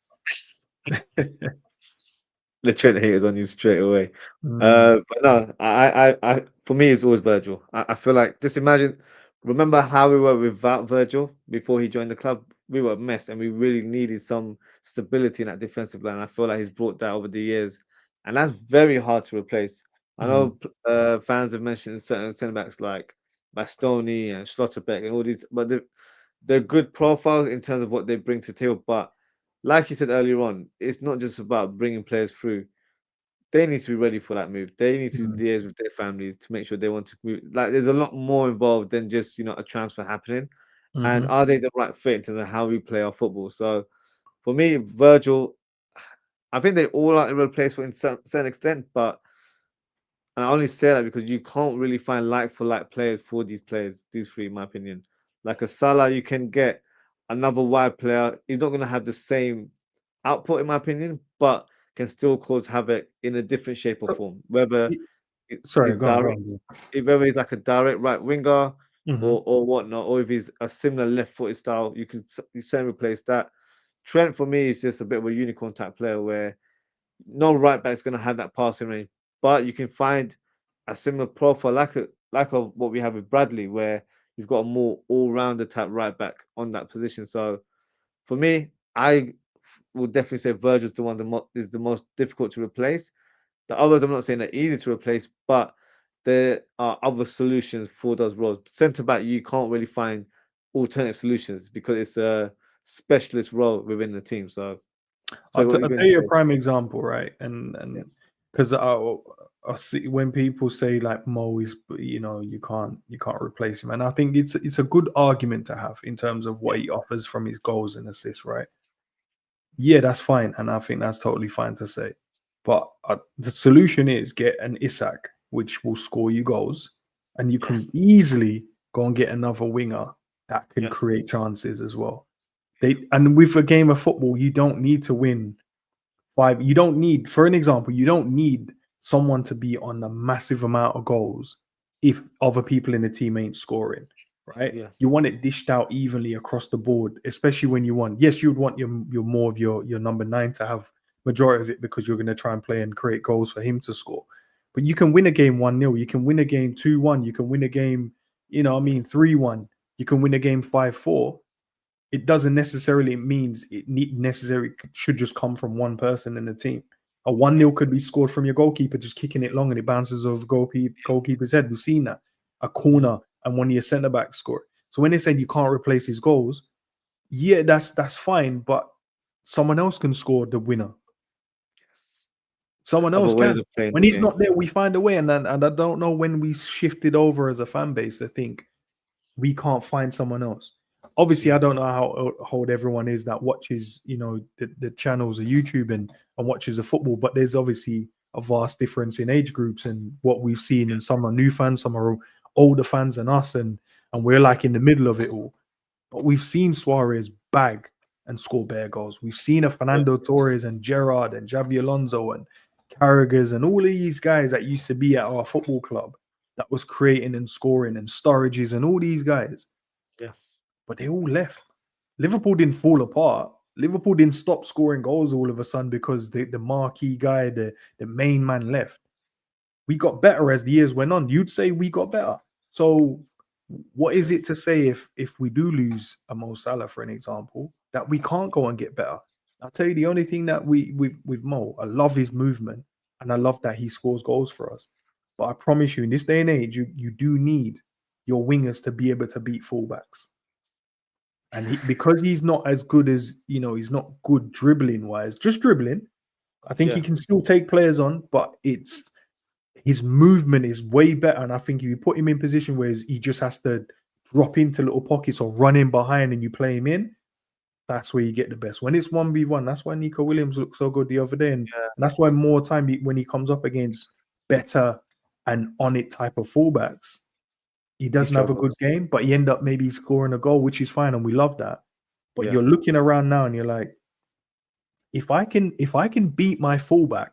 The Trent haters on you straight away. Mm, But no, for me, it's always Virgil. I feel like just imagine, remember how we were without Virgil before he joined the club? We were a mess, and we really needed some stability in that defensive line. I feel like he's brought that over the years, and that's very hard to replace. I mm, know fans have mentioned certain centre backs like Bastoni and Schlotterbeck and all these, but they're good profiles in terms of what they bring to the table. But like you said earlier on, it's not just about bringing players through. They need to be ready for that move. They need to mm, liaise with their families to make sure they want to move. Like, there's a lot more involved than just a transfer happening. And mhm. are they the right fit in terms of how we play our football? So for me, Virgil, I think they all are irreplaceable in some certain extent, but and I only say that because you can't really find like for like players for these players, these three, in my opinion. Like a Salah, you can get another wide player. He's not going to have the same output, in my opinion, but can still cause havoc in a different shape or So, form. Whether sorry, he's go direct, on. Bro. whether he's like a direct right winger Mhm. or whatnot, or if he's a similar left-footed style, you can replace that. Trent for me is just a bit of a unicorn type player where no right back is going to have that passing range, but you can find a similar profile like lack of what we have with Bradley, where you've got a more all-rounder type right back on that position. So for me, I would definitely say Virgil's the one is the most difficult to replace. The others, I'm not saying they're easy to replace, but there are other solutions for those roles. Centre back, you can't really find alternative solutions because it's a specialist role within the team. So, I'll, what are you I'll going tell to you a say? prime example, right? Yeah, And because I see when people say like Mo is, you can't replace him, and I think it's a good argument to have in terms of yeah, what he offers from his goals and assists, right? Yeah, that's fine, and I think that's totally fine to say. But the solution is get an Isak, which will score you goals, and you yeah, can easily go and get another winger that can yeah, create chances as well. And with a game of football, you don't need to win five. You don't need, for an example, you don't need someone to be on a massive amount of goals if other people in the team ain't scoring, right? yeah, You want it dished out evenly across the board, especially when you want. Yes, you would want your more of your number nine to have majority of it because you're going to try and play and create goals for him to score. But you can win a game 1-0, you can win a game 2-1, you can win a game, 3-1, you can win a game 5-4. It doesn't necessarily means necessarily should just come from one person in the team. A 1-0 could be scored from your goalkeeper just kicking it long and it bounces over goalkeeper's head. We've seen that. A yeah. corner and one of your centre backs score. So when they said you can't replace his goals, yeah, that's fine, but someone else can score the winner. Yes. Someone Other else ways can. of playing When the he's game. not there, we find a way. And I don't know when we shifted over as a fan base to think we can't find someone else. Obviously, Yeah, I don't know how old everyone is that watches, the channels of YouTube and watches the football, but there's obviously a vast difference in age groups and what we've seen. And some are new fans, some are older fans than us, and we're yeah, like in the middle of it all. But we've seen Suarez bag and score bare goals. We've seen a yeah, Fernando Torres and Gerrard and Javi Alonso and Carragher's and all of these guys that used to be at our football club that was creating and scoring and Sturridges and all these guys, yeah, but they all left. Liverpool didn't fall apart. Liverpool didn't stop scoring goals all of a sudden because the marquee guy, the main man left. We got better as the years went on. You'd say we got better. So what is true. it to say if we do lose a Mo Salah, for an example, that we can't go and get better? I'll tell you the only thing that we with Mo, I love his movement and I love that he scores goals for us. But I promise you, in this day and age, you do need your wingers to be able to beat fullbacks. And because he's not as good as he's not good dribbling wise, just dribbling. I think he Yeah, can still take players on, but it's his movement is way better. And I think if you put him in position where he just has to drop into little pockets or run in behind and you play him in, that's where you get the best. When it's 1v1, that's why Nico Williams looked so good the other day. And yeah. that's why more time when he comes up against better and on it type of fullbacks, he He doesn't have a good struggles. game, but he end up maybe scoring a goal, which is fine. And we love that. But Yeah, you're looking around now and you're like, if I can beat my fullback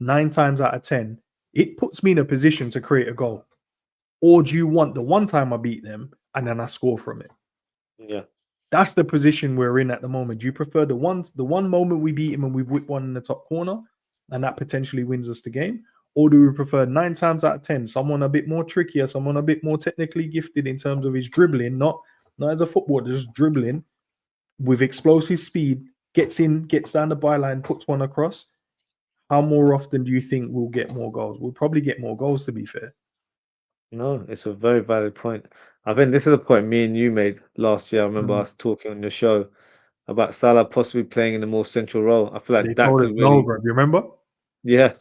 9 times out of 10, it puts me in a position to create a goal. Or do you want the one time I beat them and then I score from it? yeah. That's the position we're in at the moment. Do you prefer the one moment we beat him and we whip one in the top corner and that potentially wins us the game? Or do we prefer 9 times out of 10, someone a bit more trickier, someone a bit more technically gifted in terms of his dribbling, not as a footballer, just dribbling with explosive speed, gets in, gets down the byline, puts one across. How more often do you think we'll get more goals? We'll probably get more goals, to be fair. No, it's a very valid point. I think this is a point me and you made last year. I remember Mm. us talking on the show about Salah possibly playing in a more central role. I feel They like that told us could no, really, bro. You remember? yeah,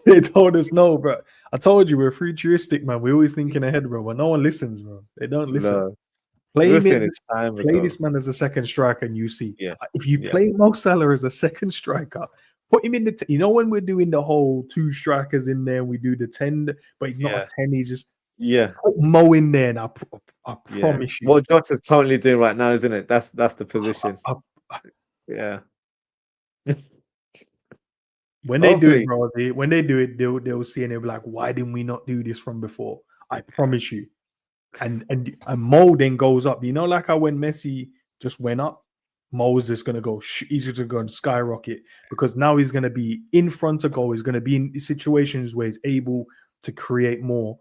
They told us no, bro. I told you we're futuristic, man. We're always thinking ahead, bro. But no one listens, bro. They don't listen. no, we Play were him saying in, it time play ago. this man as a second striker, and you see. Yeah, If you yeah, play Mo Salah as a second striker, put him in the. When we're doing the whole two strikers in there, we do the 10, but he's not a yeah, 10. He's just yeah, put Mo in there, and I yeah. promise you, What Jota's currently doing right now, isn't it? That's the position. I, I, Yeah. when they do it, Hopefully, bro, when they do it, they'll see and they'll be like, "Why didn't we not do this from before?" I promise you. And Mo then goes up. Like how when Messi just went up, Mo's just gonna go. He's just gonna skyrocket because now he's gonna be in front of goal. He's gonna be in situations where he's able to create more.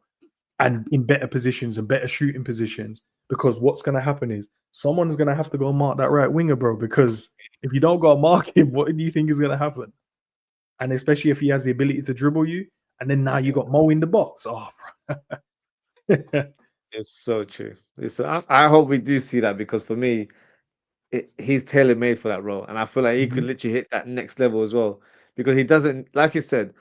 and in better positions and better shooting positions. Because what's going to happen is someone's going to have to go and mark that right winger, bro. Because if you don't go and mark him, what do you think is going to happen? And especially if he has the ability to dribble you, and then now you Yeah, got Mo in the box. Oh, bro. it's so true. I hope we do see that because for me, he's tailor made for that role, and I feel like he could Mhm. literally hit that next level as well because he doesn't, like you said.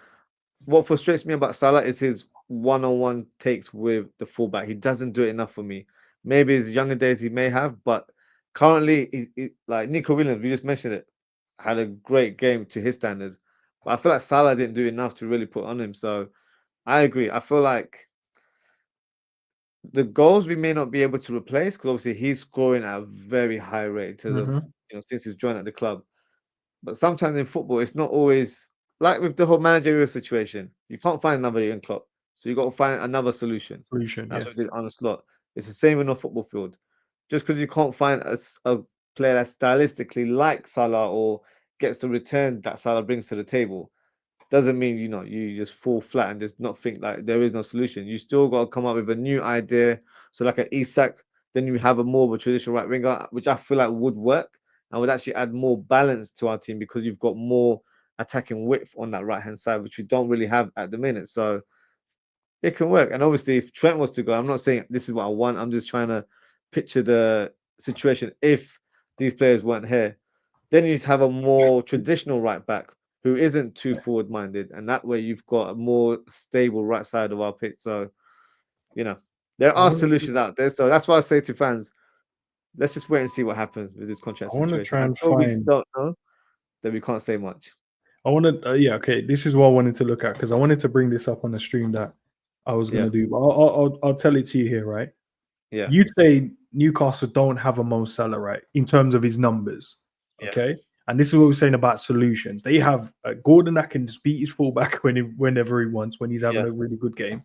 What frustrates me about Salah is his one-on-one takes with the fullback. He doesn't do it enough for me. Maybe his younger days he may have, but currently, like Nico Williams, we just mentioned it, had a great game to his standards. But I feel like Salah didn't do enough to really put on him. So I agree. I feel like the goals we may not be able to replace because obviously he's scoring at a very high rate in terms of Mhm. since he's joined at the club. But sometimes in football, it's not always like with the whole managerial situation. You can't find another Jurgen Klopp, so you got to find another solution. Solution, That's yeah. what he did on the slot. It's the same in a football field. Just because you can't find a player that's stylistically like Salah or gets the return that Salah brings to the table, doesn't mean you just fall flat and just not think like there is no solution. You still got to come up with a new idea. So like an Isak, then you have a more of a traditional right winger, which I feel like would work and would actually add more balance to our team because you've got more attacking width on that right hand side, which we don't really have at the minute. So it can work. And obviously, if Trent was to go, I'm not saying this is what I want. I'm just trying to picture the situation if these players weren't here. Then you'd have a more traditional right back who isn't too forward minded, and that way you've got a more stable right side of our pitch. So you know there I are want to solutions out there. So that's why I say to fans, let's just wait and see what happens with this contract I want to situation. try and Until we find don't know, then we can't say much. I want to yeah, okay, this is what I wanted to look at because I wanted to bring this up on the stream that I was going Yeah, to do. But I'll tell it to you here, right? yeah, You'd say Newcastle don't have a Mo Salah, right, in terms of his numbers, yeah, okay? And this is what we're saying about solutions. They have Gordon that can just beat his fullback whenever he wants, when he's having yeah, a really good game.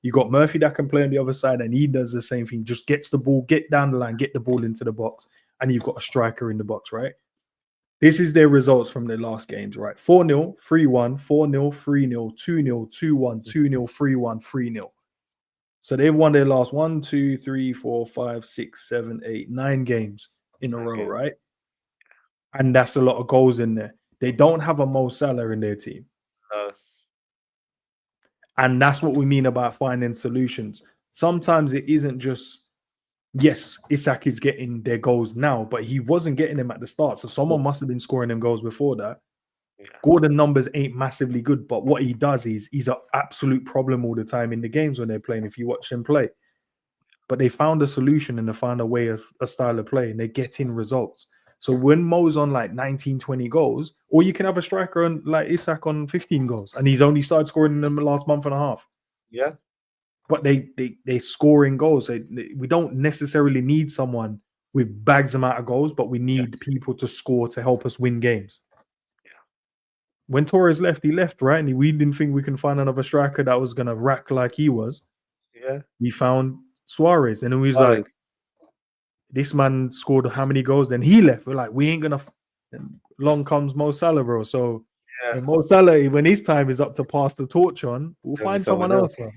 You got Murphy that can play on the other side, and he does the same thing. Just gets the ball, get down the line, get the ball into the box, and you've got a striker in the box, right? This is their results from their last games, right? 4-0, 3-1, 4-0, 3-0, 2-0, 2-1, 2-0, 3-1, 3-0. So they've won their last 9 games in a row, okay. right? And that's a lot of goals in there. They don't have a Mo Salah in their team. Uh, And that's what we mean about finding solutions. Sometimes it isn't just, yes, Isak is getting their goals now, but he wasn't getting them at the start. So someone must have been scoring them goals before that. yeah, Gordon numbers ain't massively good, but what he does is he's an absolute problem all the time in the games when they're playing. If you watch them play, but they found a solution and they found a way of a style of play, and they're getting results. So when Mo's on like 19, 20 goals, or you can have a striker on like Isak on 15 goals, and he's only started scoring in the last month and a half. yeah, But they scoring goals. We don't necessarily need someone with bags amount of goals, but we need yes, people to score to help us win games. yeah, When Torres left, he left, right? And we didn't think we can find another striker that was going to rack like he was. yeah. We found Suarez, and then we was like, Suarez, this man scored how many goals? Then he left. We're like, we ain't gonna. And along comes Mo Salah, bro. So yeah. when Mo Salah, when his time is up to pass the torch on, we'll There'll be find someone someone else, else. bro.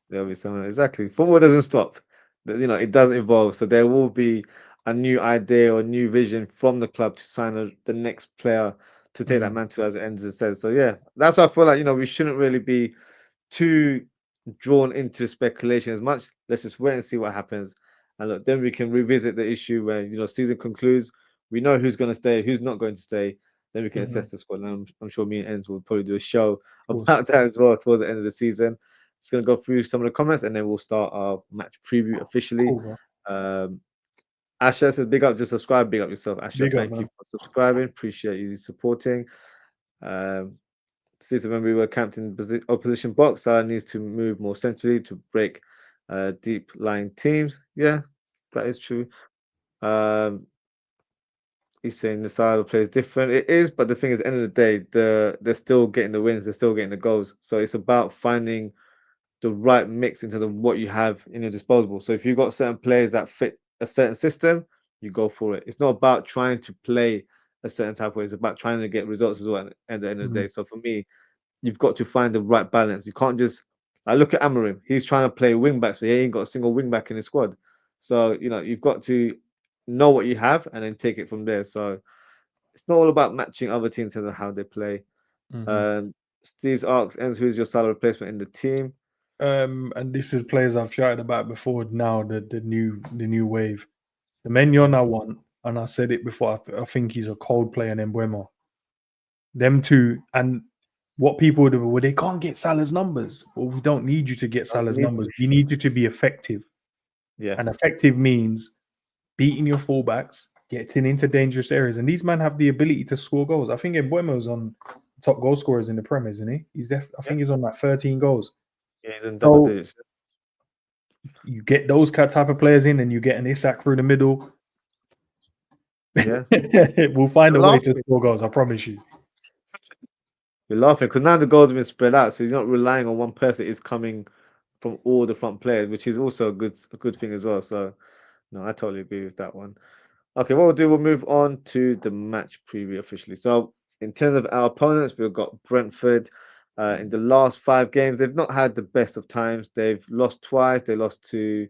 There'll be someone exactly. Football doesn't stop. It does evolve. So there will be a new idea or new vision from the club to sign the next player to take that Mm, mantle as Endz said. So yeah, that's why I feel like we shouldn't really be too drawn into speculation as much. Let's just wait and see what happens. And look, then we can revisit the issue when season concludes. We know who's going to stay, who's not going to stay. Then we can mhm, assess the squad. And I'm sure me and Enz will probably do a show of course. about that as well towards the end of the season. Just going to go through some of the comments and then we'll start our match preview officially. Cool, bro. Um, Asha says, big up, just subscribe, big up yourself. Asha, Big up, thank you man. for subscribing. Appreciate you supporting. Um, Season when we were camped in opposition box, Salah needs to move more centrally to break deep lying teams. Yeah, that is true. Um, he's saying the style of play is different. It is, but the thing is, at the end of the day, they're still getting the wins, they're still getting the goals. So it's about finding the right mix in terms of what you have in your disposable. So if you've got certain players that fit a certain system, you go for it. It's not about trying to play a certain type of way. It's about trying to get results as well at the end of the Mm, day. So for me, you've got to find the right balance. You can't just I look at Amorim. He's trying to play wing backs, but he ain't got a single wing back in his squad. So you've got to know what you have and then take it from there. So it's not all about matching other teams in terms of how they play. Mhm. Um, Steve's asks, Enz, who's your Salah replacement in the team? And this is players I've shouted about before. Now the new wave, the Menyon I want, and I said it before. I think he's a cold player and Embuemo. Them two, and what people do, well, they can't get Salah's numbers. Well, we don't need you to get Oh, you Salah's need numbers. to, We need you to be effective, yeah, and effective means beating your fullbacks, getting into dangerous areas, and these men have the ability to score goals. I think Embuemo's on top goal scorers in the Premier, isn't he? I yeah, think he's on like 13 goals. yeah, he's in double So digits. you get those type of players in, and you get an Isak through the middle. Yeah, We'll find you're a way to laughing. score goals. I promise you. You're laughing because now the goals have been spread out, so he's not relying on one person. It's coming from all the front players, which is also a good thing as well. So no, I totally agree with that one. Okay, what we'll do, we'll move on to the match preview officially. So, in terms of our opponents, we've got Brentford. In the last 5 games, they've not had the best of times. They've lost twice. They lost to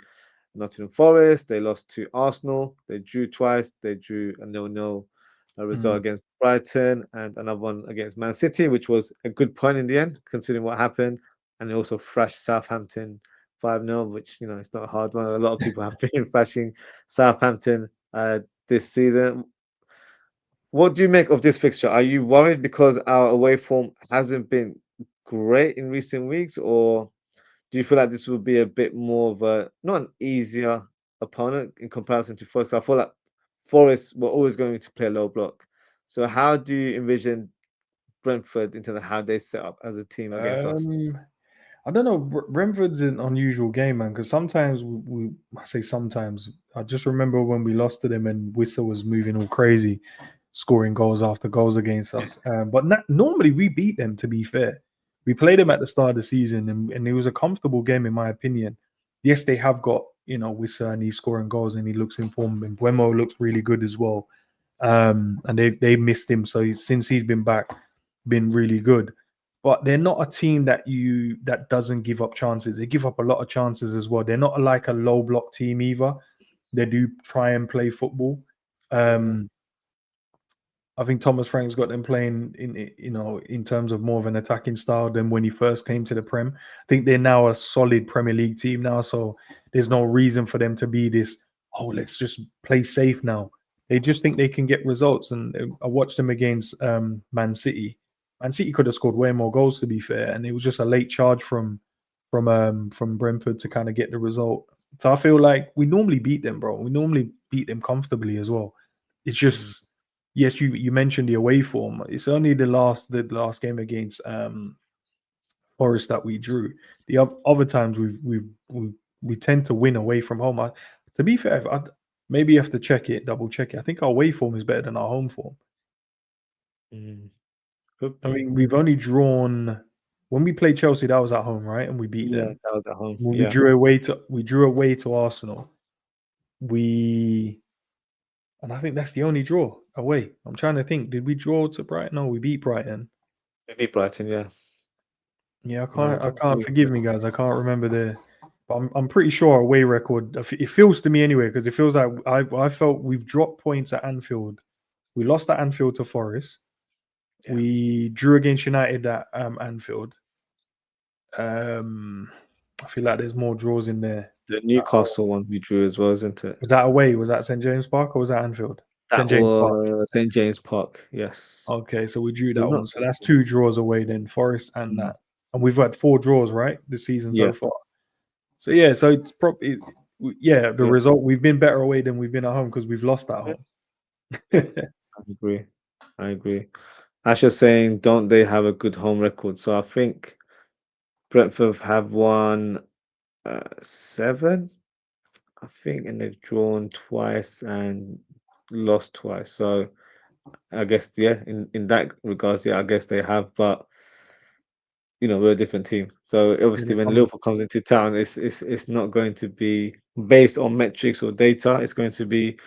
Nottingham Forest. They lost to Arsenal. They drew twice. They drew a 0-0 result Mm. against Brighton and another one against Man City, which was a good point in the end, considering what happened. And they also thrashed Southampton 5-0, which, it's not a hard one. A lot of people have been thrashing Southampton this season. What do you make of this fixture? Are you worried because our away form hasn't been great in recent weeks, or do you feel like this will be a bit more of a not an easier opponent in comparison to Forest? I feel like Forest were always going to play a low block. So how do you envision Brentford in terms of how they set up as a team against us? Um, I don't know. Brentford's an unusual game, man. Because sometimes I say sometimes. I just remember when we lost to them and Whistle was moving all crazy, scoring goals after goals against us. But normally we beat them. To be fair, we played them at the start of the season, and it was a comfortable game in my opinion. Yes, they have got Wissa and he's scoring goals and he looks informed, and Buemo looks really good as well. And they missed him, so since he's been back, been really good. But they're not a team that doesn't give up chances. They give up a lot of chances as well. They're not like a low block team either. They do try and play football. Mhm. Um, I think Thomas Frank's got them playing in terms of more of an attacking style than when he first came to the Prem. I think they're now a solid Premier League team now, so there's no reason for them to be this. Oh, let's just play safe now. They just think they can get results, and I watched them against Man City. Man City could have scored way more goals, to be fair, and it was just a late charge from Brentford to kind of get the result. So I feel like we normally beat them, bro. We normally beat them comfortably as well. It's Mhm. just yes, you mentioned the away form. It's only the last game against Forest that we drew. The other times we tend to win away from home. To be fair, maybe you have to double check it. I think our away form is better than our home form. Mm. Could I be. mean, we've only drawn when we played Chelsea. That was at home, right? And we beat Yeah, them. that was at home. When Yeah. we drew away to Arsenal. We and I think that's the only draw away. I'm trying to think. Did we draw to Brighton? No, we beat Brighton. We beat Brighton, yeah. Yeah, I No, can't. I don't can't. believe Forgive me, guys. I can't remember but I'm pretty sure our away record. It feels to me anyway, because it feels like I felt we've dropped points at Anfield. We lost at Anfield to Forest. yeah. We drew against United at Anfield. Um, I feel like there's more draws in there. The At home. Newcastle one we drew as well, isn't it? Was that away? Was that St James Park or was that Anfield? That St James Park. was St. James Park, yes. Okay, so we drew So that not one. So that's two draws away then, Forest and mm, that. And we've had four draws, right, this season yeah, so far. So yeah, so it's probably yeah, the yeah, result we've been better away than we've been at home because we've lost at yeah, home. yeah. I agree. I agree. As you're saying, don't they have a good home record? So I think Brentford have won 7, I think, and they've drawn twice and lost twice. So I guess yeah, in that regards, yeah, I guess they have, but we're a different team. So Yeah, obviously, they when come. Liverpool comes into town, it's not going to be based on metrics or data. It's going to be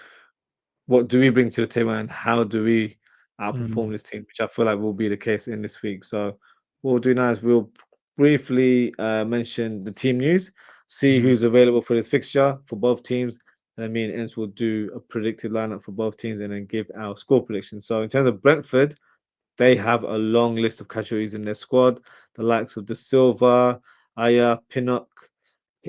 what do we bring to the table and how do we Mm, outperform this team, which I feel like will be the case in this week. So what we'll do now is we'll briefly mention the team news, see Mhm. who's available for this fixture for both teams. And then me and Enz will do a predicted lineup for both teams and then give our score prediction. So in terms of Brentford, they have a long list of casualties in their squad, the likes of De Silva, Aya, Pinnock,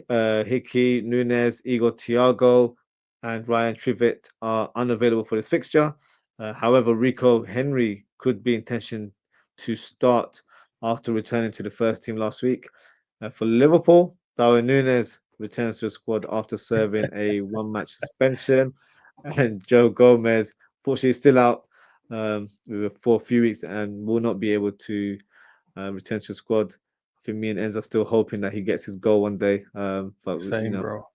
Hickey, Nunez, Igor Thiago, and Ryan Trivet are unavailable for this fixture. However, Rico Henry could be intention to start after returning to the first team last week. For Liverpool, Darwin Nunez returns to the squad after serving a one-match suspension, and Joe Gomez, fortunately, is still out for a few weeks and will not be able to return to the squad. I think me and Enzo are still hoping that he gets his goal one day. But Same, bro.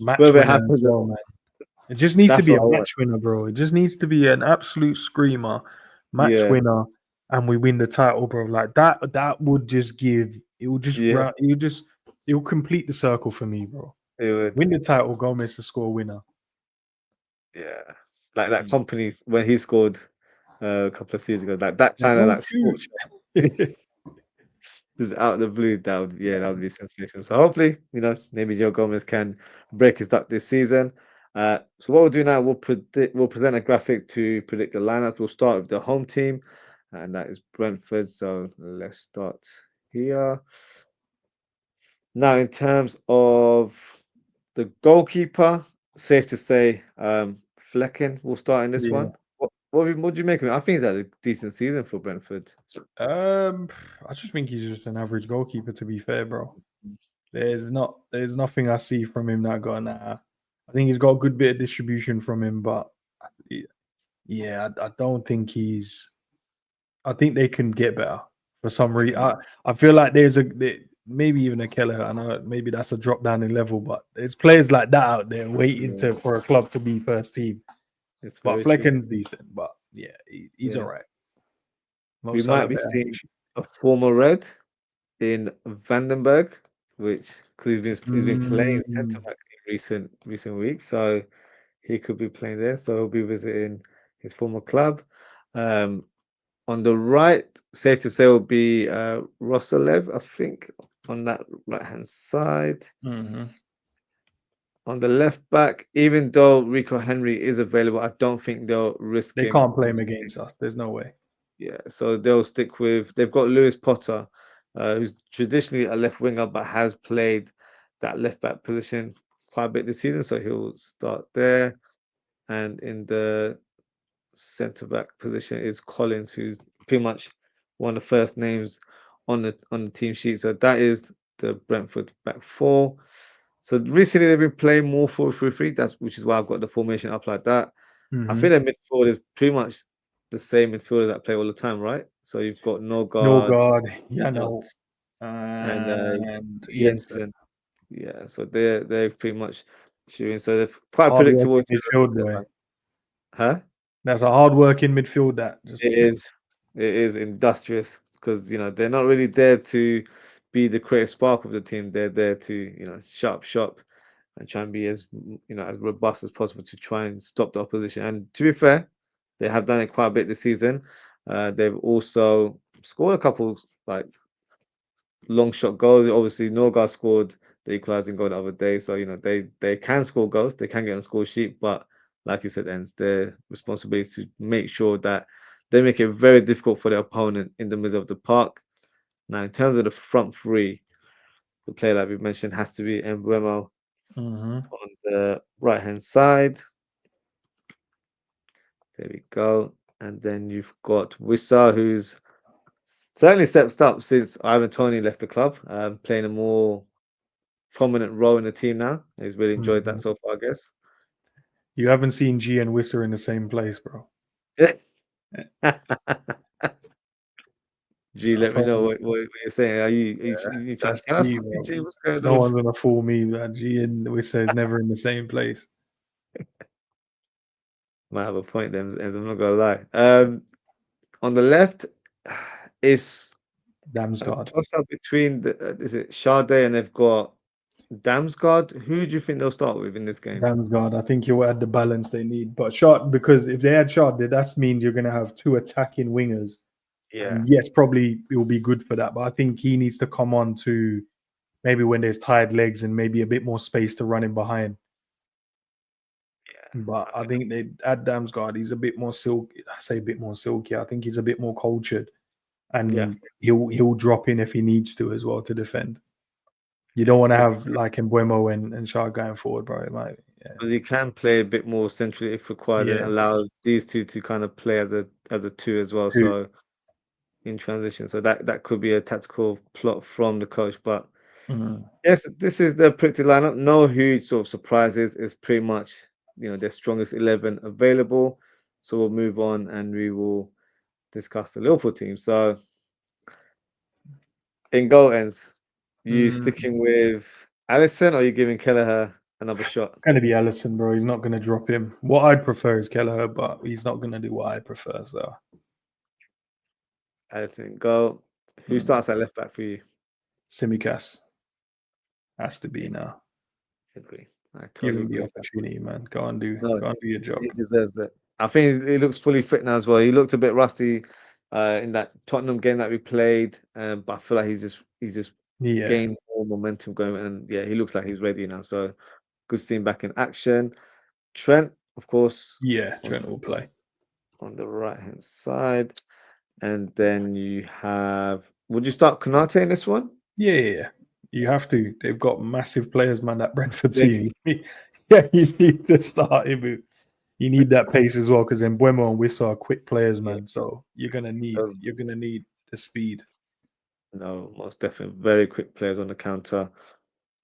Match whether it winner as happens, well, man. It just needs to that's be a all right. match winner, bro. It just needs to be an absolute screamer, match Yeah, winner, and we win the title, bro. Like that. That would just give. It will just. yeah, It will just. It will complete the circle for me, bro. it would. Win the title, Gomez to score winner. Yeah, like that Mm. company when he scored a couple of seasons ago, like that Like, kind of don't like shoot. scorch just out of the blue. That would be sensational. So hopefully, maybe Joe Gomez can break his duck this season. So what we'll do now, we'll present a graphic to predict the lineup. We'll start with the home team, and that is Brentford. So let's start here. Now, in terms of the goalkeeper, safe to say, Flecken will start in this Yeah. one. What do you make of it? I think he's had a decent season for Brentford. Um, I just think he's just an average goalkeeper. To be fair, bro. There's nothing I see from him that got nah. I think he's got a good bit of distribution from him, but yeah, I don't think he's. I think they can get better for some They reason. can, I feel like maybe even a Kelleher. I know maybe that's a drop down in level, but there's players like that out there waiting yeah, to for a club to be first team. it's But very true. Flecken's decent, but yeah, he's all Yeah, right. Mo we might Salah be better. seeing a former Red in Vandenberg, which because he's been playing centre Mm, back in recent weeks, so he could be playing there. So he'll be visiting his former club. Um, On the right, safe to say will be Rosalev, I think, on that right hand side. mhm. On the left back, even though Rico Henry is available, I don't think they'll risk They him. can't play him against us. There's no way. Yeah, so they'll stick with. They've got Lewis Potter, who's traditionally a left winger but has played that left back position quite a bit this season, so he'll start there. And in the centre back position is Collins, who's pretty much one of the first names on the team sheet. So that is the Brentford back four. So recently they've been playing more 4-3-3. That's which is why I've got the formation up like that. I think Mhm. their midfield is pretty much the same midfielders that play all the time, right? So you've got Norgard, Norgard, Pinnock, Yano, and and Jensen. Jensen. Yeah, so they're pretty much shooting. So they're quite predictable Hard-working in terms of midfield their boy. line. Huh? That's a hard-working midfield that just It is. It is industrious because they're not really there to be the creative spark of the team. They're there to sharp shop and try and be as robust as possible to try and stop the opposition. And to be fair, they have done it quite a bit this season. They've also scored a couple like long shot goals. Obviously, Norgard scored the equalizing goal the other day, so they can score goals. They can get on the score sheet, but like you said, Enz, their responsibility is to make sure that they make it very difficult for their opponent in the middle of the park. Now, in terms of the front three, the player that we mentioned has to be Embuemo Mhm. on the right hand side. There we go. And then you've got Wissa, who's certainly stepped up since Ivan Toney left the club, playing a more prominent role in the team now. He's really enjoyed that Mhm. so far, I guess. You haven't seen G and Wisser in the same place, bro. Eh, G, I let me told know you, what you're saying. Are you trying that's to can I G, suck you, bro. G? What's going No on? one's gonna fool me, man. G and Wisser is never in the same place. Might have a point then, as I'm not gonna lie. On the left, it's a Damsgaard. toss up between is it Sade and they've got Damsgaard. Who do you think they'll start with in this game? Damsgaard. I think you'll add the balance they need. But Shot, because if they had Shot, that means you're gonna have two attacking wingers Yeah, And yes, probably it will be good for that. But I think he needs to come on to maybe when there's tired legs and maybe a bit more space to run in behind. yeah. But I I think think they at Damsgaard, he's a bit more silky. I say a bit more silky. I think he's a bit more cultured, yeah, and he'll drop in if he needs to as well to defend. You yeah. don't want to have like Embuemo and Shah going forward, bro. It might, yeah, Because he can play a bit more centrally if required, and yeah, allows these two to kind of play as a two as well. two. So in transition, so that could be a tactical plot from the coach. But Mhm. yes, this is the predicted lineup. No huge sort of surprises. It's pretty much their strongest 11 available. So we'll move on and we will discuss the Liverpool team. So in goal ends, you Mm. sticking with Allison or you giving Kelleher another shot? Gonna be Allison, bro. He's not gonna drop him. What I'd prefer is Kelleher, but he's not gonna do what I prefer. So Allison in goal. Who mm. starts at left back for you? Simicast has to Yeah, be now. I agree. I Give totally him the agree with that. opportunity, man. No, Go and do your he job. deserves it. I think he looks fully fit now as well. He looked a bit rusty in that Tottenham game that we played, but I feel like he's just Yeah, gained more momentum going, and yeah, he looks like he's ready now. So good to see him back in action. Trent, of course, yeah. on Trent will play. the right hand side, and then you have. Would you start Konate in this one? Yeah, yeah, yeah. You have to. They've got massive players, man. That Brentford Plenty. team. Yeah, you need to start him. You need that pace as well because Embuemo and Wissa are quick players, Yeah, man. So you're gonna need the speed. no, most definitely very quick players on the counter.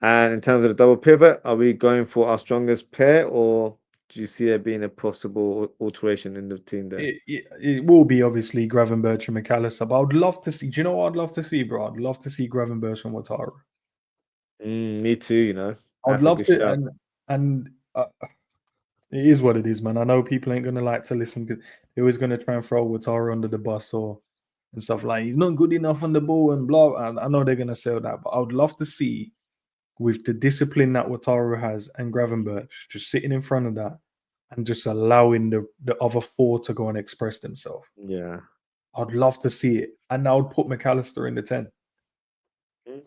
And in terms of the double pivot, are we going for our strongest pair, or do you see there being a possible alteration in the team there? It will be obviously Gravenberch and McAllister, but I would love to see. Do you know what I'd love to see, bro? I'd love to see Gravenberch and Wataru. Me too, I'd that's a love good to, shout. and it is what it is, man. I know people ain't gonna like to listen because they're always gonna try and throw Wataru under the bus or and stuff like he's not good enough on the ball and blah. I know they're gonna say all that, but I would love to see with the discipline that Wataru has and Gravenberch just sitting in front of that and just allowing the other four to go and express themselves. Yeah, I'd love to see it, and I would put McAllister in the 10, Mm,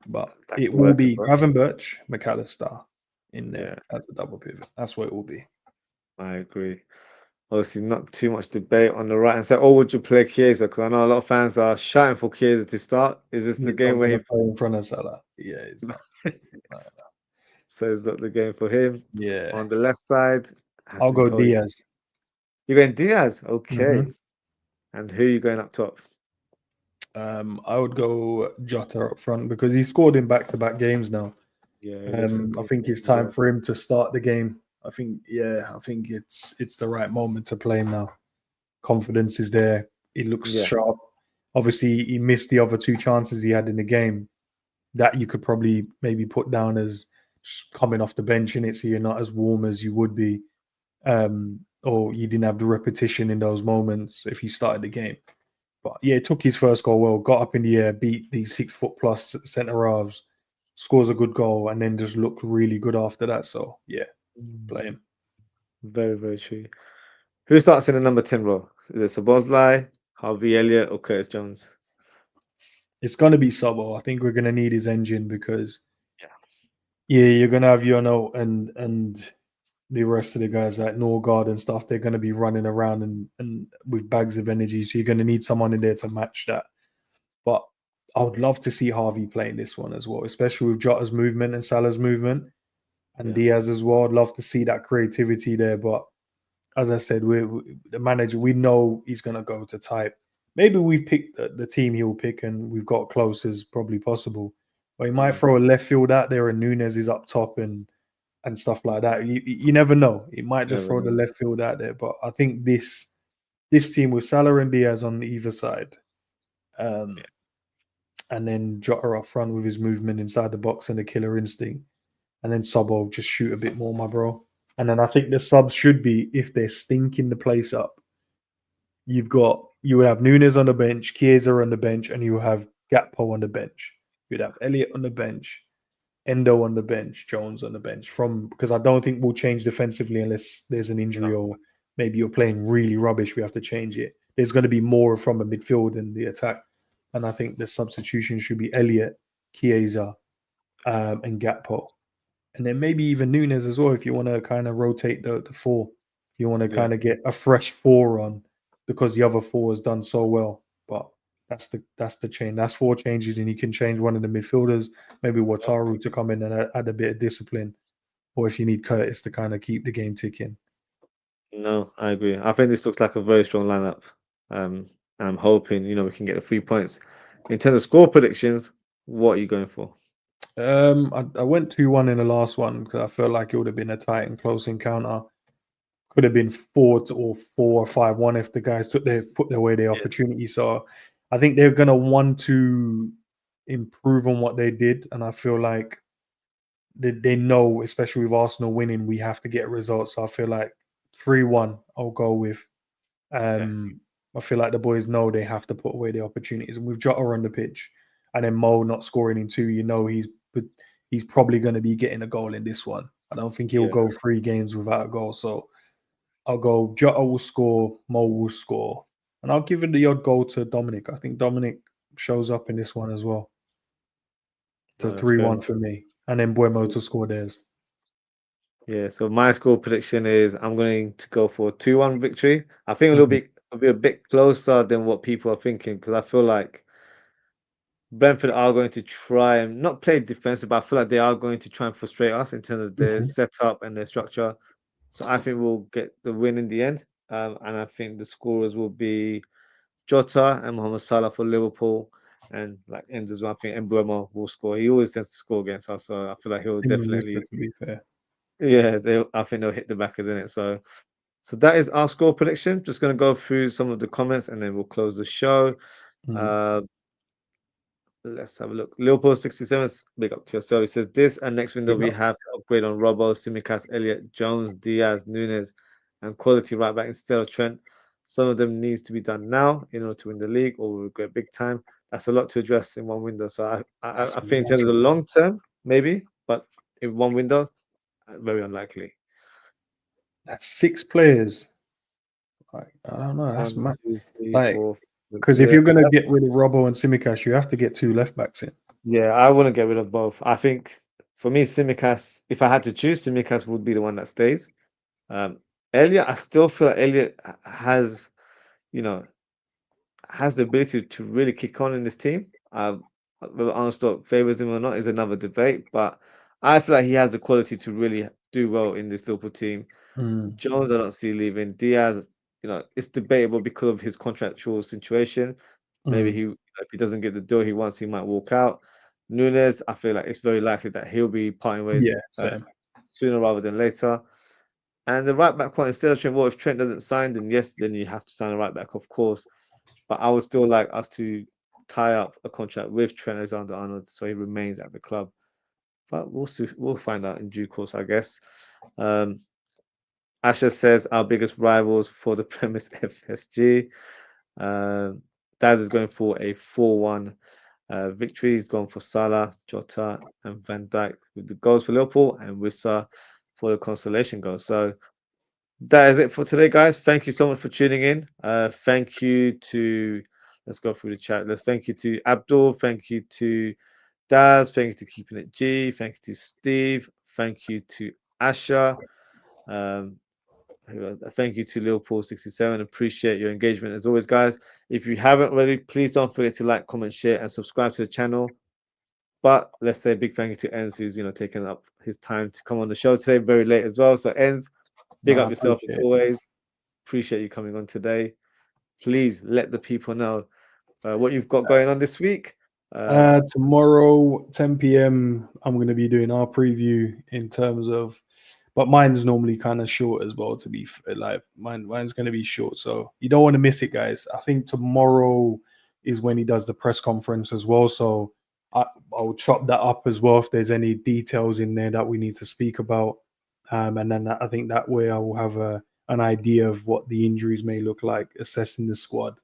but that it could will work as be well. Gravenberch, McAllister in Yeah, there as a double pivot. That's what it will be. I agree. Obviously, not too much debate on the right hand side. Or would you play Chiesa? Because I know a lot of fans are shouting for Chiesa to start. Is this the He's not game where going he? to play in front of Salah. Yeah, he's not. No. So it's not the game for him. Yeah, On the left side, I'll Hassan go Cole. Diaz. You're going Diaz, Hmm. okay. And who are you going up top? I would go Jota up front because he scored in back-to-back games now. Yeah, he looks in I good think form it's as time well. for him to start the game. I think it's the right moment to play him now. Confidence is there. He looks Yeah, sharp. Obviously, he missed the other two chances he had in the game that you could probably maybe put down as just coming off the bench in it, so you're not as warm as you would be, or you didn't have the repetition in those moments if you started the game. But yeah, took his first goal well, got up in the air, beat these 6 foot plus centre halves, scores a good goal, and then just looked really good after that. So yeah, Mm. play him. Very, very true. Who starts in the number 10 role? Is it Szoboszlai, Harvey Elliott, or Curtis Jones? It's gonna be Sobo. I think we're gonna need his engine because Yeah, yeah, you're gonna have Yono and the rest of the guys like Norgard and stuff. They're gonna be running around and with bags of energy. So you're gonna need someone in there to match that. But I would love to see Harvey playing this one as well, especially with Jota's movement and Salah's movement and yeah, Diaz as well. I'd love to see that creativity there. But as I said, the manager. We know he's going to go to type. Maybe we've picked the team he'll pick, and we've got close as probably possible. But he might mm, throw a left field out there, and Nunes is up top and stuff like that. You never know. He might just never throw the know. left field out there. But I think this team with Salah and Diaz on either side, um, Yeah, and then Jota up front with his movement inside the box and the killer instinct, and then Sobbo just shoot a bit more, my bro. And then I think the subs should be if they're stinking the place up. You would have Nunes on the bench, Chiesa on the bench, and you have Gatpo on the bench. You'd have Elliot on the bench, Endo on the bench, Jones on the bench. From because I don't think we'll change defensively unless there's an no, injury or maybe you're playing really rubbish. We have to change it. there's going to be more from a midfield and the attack. And I think the substitution should be Elliot, Chiesa, and Gakpo. And then maybe even Nunes as well if you want to kind of rotate the four. If you want to Yeah. kind of get a fresh four on because the other four has done so well. But that's the change. That's four changes, and you can change one of the midfielders, maybe Wataru to come in and add a bit of discipline, or if you need Curtis to kind of keep the game ticking. No, I agree. I think this looks like a very strong lineup. And I'm hoping, we can get the 3 points. In terms of score predictions, what are you going for? I went 2-1 in the last one because I felt like it would have been a tight and close encounter. Could have been 4 or 5-1 if the guys put away their Yeah, opportunity. So I think they're gonna want to improve on what they did, and I feel like they know, especially with Arsenal winning, we have to get results. So I feel like 3-1. I'll go with. okay. I feel like the boys know they have to put away the opportunities, and with Jota on the pitch, and then Mo not scoring in two, he's probably going to be getting a goal in this one. I don't think he'll Yeah, go 3 games without a goal. So I'll go Jota will score, Mo will score, and I'll give it the odd goal to Dominic. I think Dominic shows up in this one as well. It's a no, that's fair 3-1 enough. for me, and then Buemo to score theirs. Yeah, so my score prediction is I'm going to go for a 2-1 victory. I think Mhm, it'll be a bit closer than what people are thinking because I feel like Brentford are going to try and not play defensive, but I feel like they are going to try and frustrate us in terms of their mhm. setup and their structure. So I think we'll get the win in the end. And I think the scorers will be Jota and Mohamed Salah for Liverpool. And like Endz as well, I think Mbeumo will score. He always tends to score against us, so I feel like he'll Similar Lisa, definitely, to be fair. yeah, I think they'll hit the back of the net. So that is our score prediction. Just gonna go through some of the comments and then we'll close the show. Mm. Uh, Let's have a look. Liverpool 67, big up to yourself. It says this and next window Big we up. have to upgrade on Robbo, Simicast, Elliott, Jones, Diaz, Nunes, and quality right back instead of Trent. Some of them needs to be done now in order to win the league, or we'll regret big time. That's a lot to address in one window. So That's I think in terms of the massive. long term, maybe, but in one window, very unlikely. That's 6 players. Like, I don't know. That's One, mad. two, three, Like, four, 5, 6. because if Yeah, you're gonna get rid of Robbo and Simicast, you have to get two left backs in. yeah, I wouldn't get rid of both. I think for me, Simicast, if I had to choose, Simicast would be the one that stays. Um, Elliot, I still feel like Elliot has, you know, has the ability to really kick on in this team. Whether Armstrong favors him or not is another debate, but I feel like he has the quality to really do well in this Liverpool team. Mm, Jones, I don't see leaving. Diaz, it's debatable because of his contractual situation. Maybe mm. if he doesn't get the deal he wants, he might walk out. Nunes, I feel like it's very likely that he'll be parting ways Yeah, same. sooner rather than later. And the right back point, instead of Trent, well, if Trent doesn't sign, then yes, then you have to sign a right back, of course. But I would still like us to tie up a contract with Trent Alexander-Arnold so he remains at the club. But we'll see, we'll find out in due course, I guess. Um, Asher says our biggest rivals for the premise FSG. Um, Daz is going for a 4-1 victory. He's gone for Salah, Jota, and Van Dijk with the goals for Liverpool, and Wissa for the consolation goal. So that is it for today, guys. Thank you so much for tuning in. Thank you to let's go through the chat. Let's thank you to Abdul. Thank you to Daz. Thank you to Keeping It G. Thank you to Steve. Thank you to Asha. Um, Thank you to Liverpool67. Appreciate your engagement as always, guys. If you haven't already, please don't forget to like, comment, share, and subscribe to the channel. But let's say a big thank you to Enz, who's taking up his time to come on the show today, very late as well. So Enz, big No, up I yourself as appreciate it. always. Appreciate you coming on today. Please let the people know what you've got going on this week. Tomorrow, 10 p.m., I'm going to be doing our preview in terms of, but mine's normally kind of short as well. To be like, mine's going to be short, so you don't want to miss it, guys. I think tomorrow is when he does the press conference as well, so I'll chop that up as well if there's any details in there that we need to speak about, and then I think that way I will have an idea of what the injuries may look like, assessing the squad,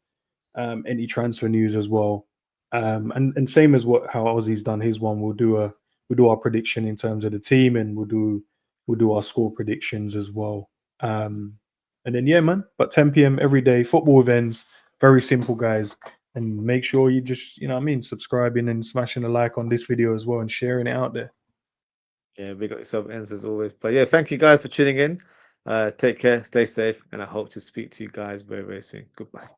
any transfer news as well. And same as how Ozzie's done his one, we'll do our prediction in terms of the team, and we'll do our score predictions as well. Um, And then yeah, man. But 10 p.m. every day, football with Endz. Very simple, guys. And make sure you just, you know what I mean, subscribing and smashing a like on this video as well and sharing it out there. Yeah, big up yourself, Enz, as always. But yeah, thank you guys for tuning in. Take care, stay safe, and I hope to speak to you guys very, very soon. Goodbye.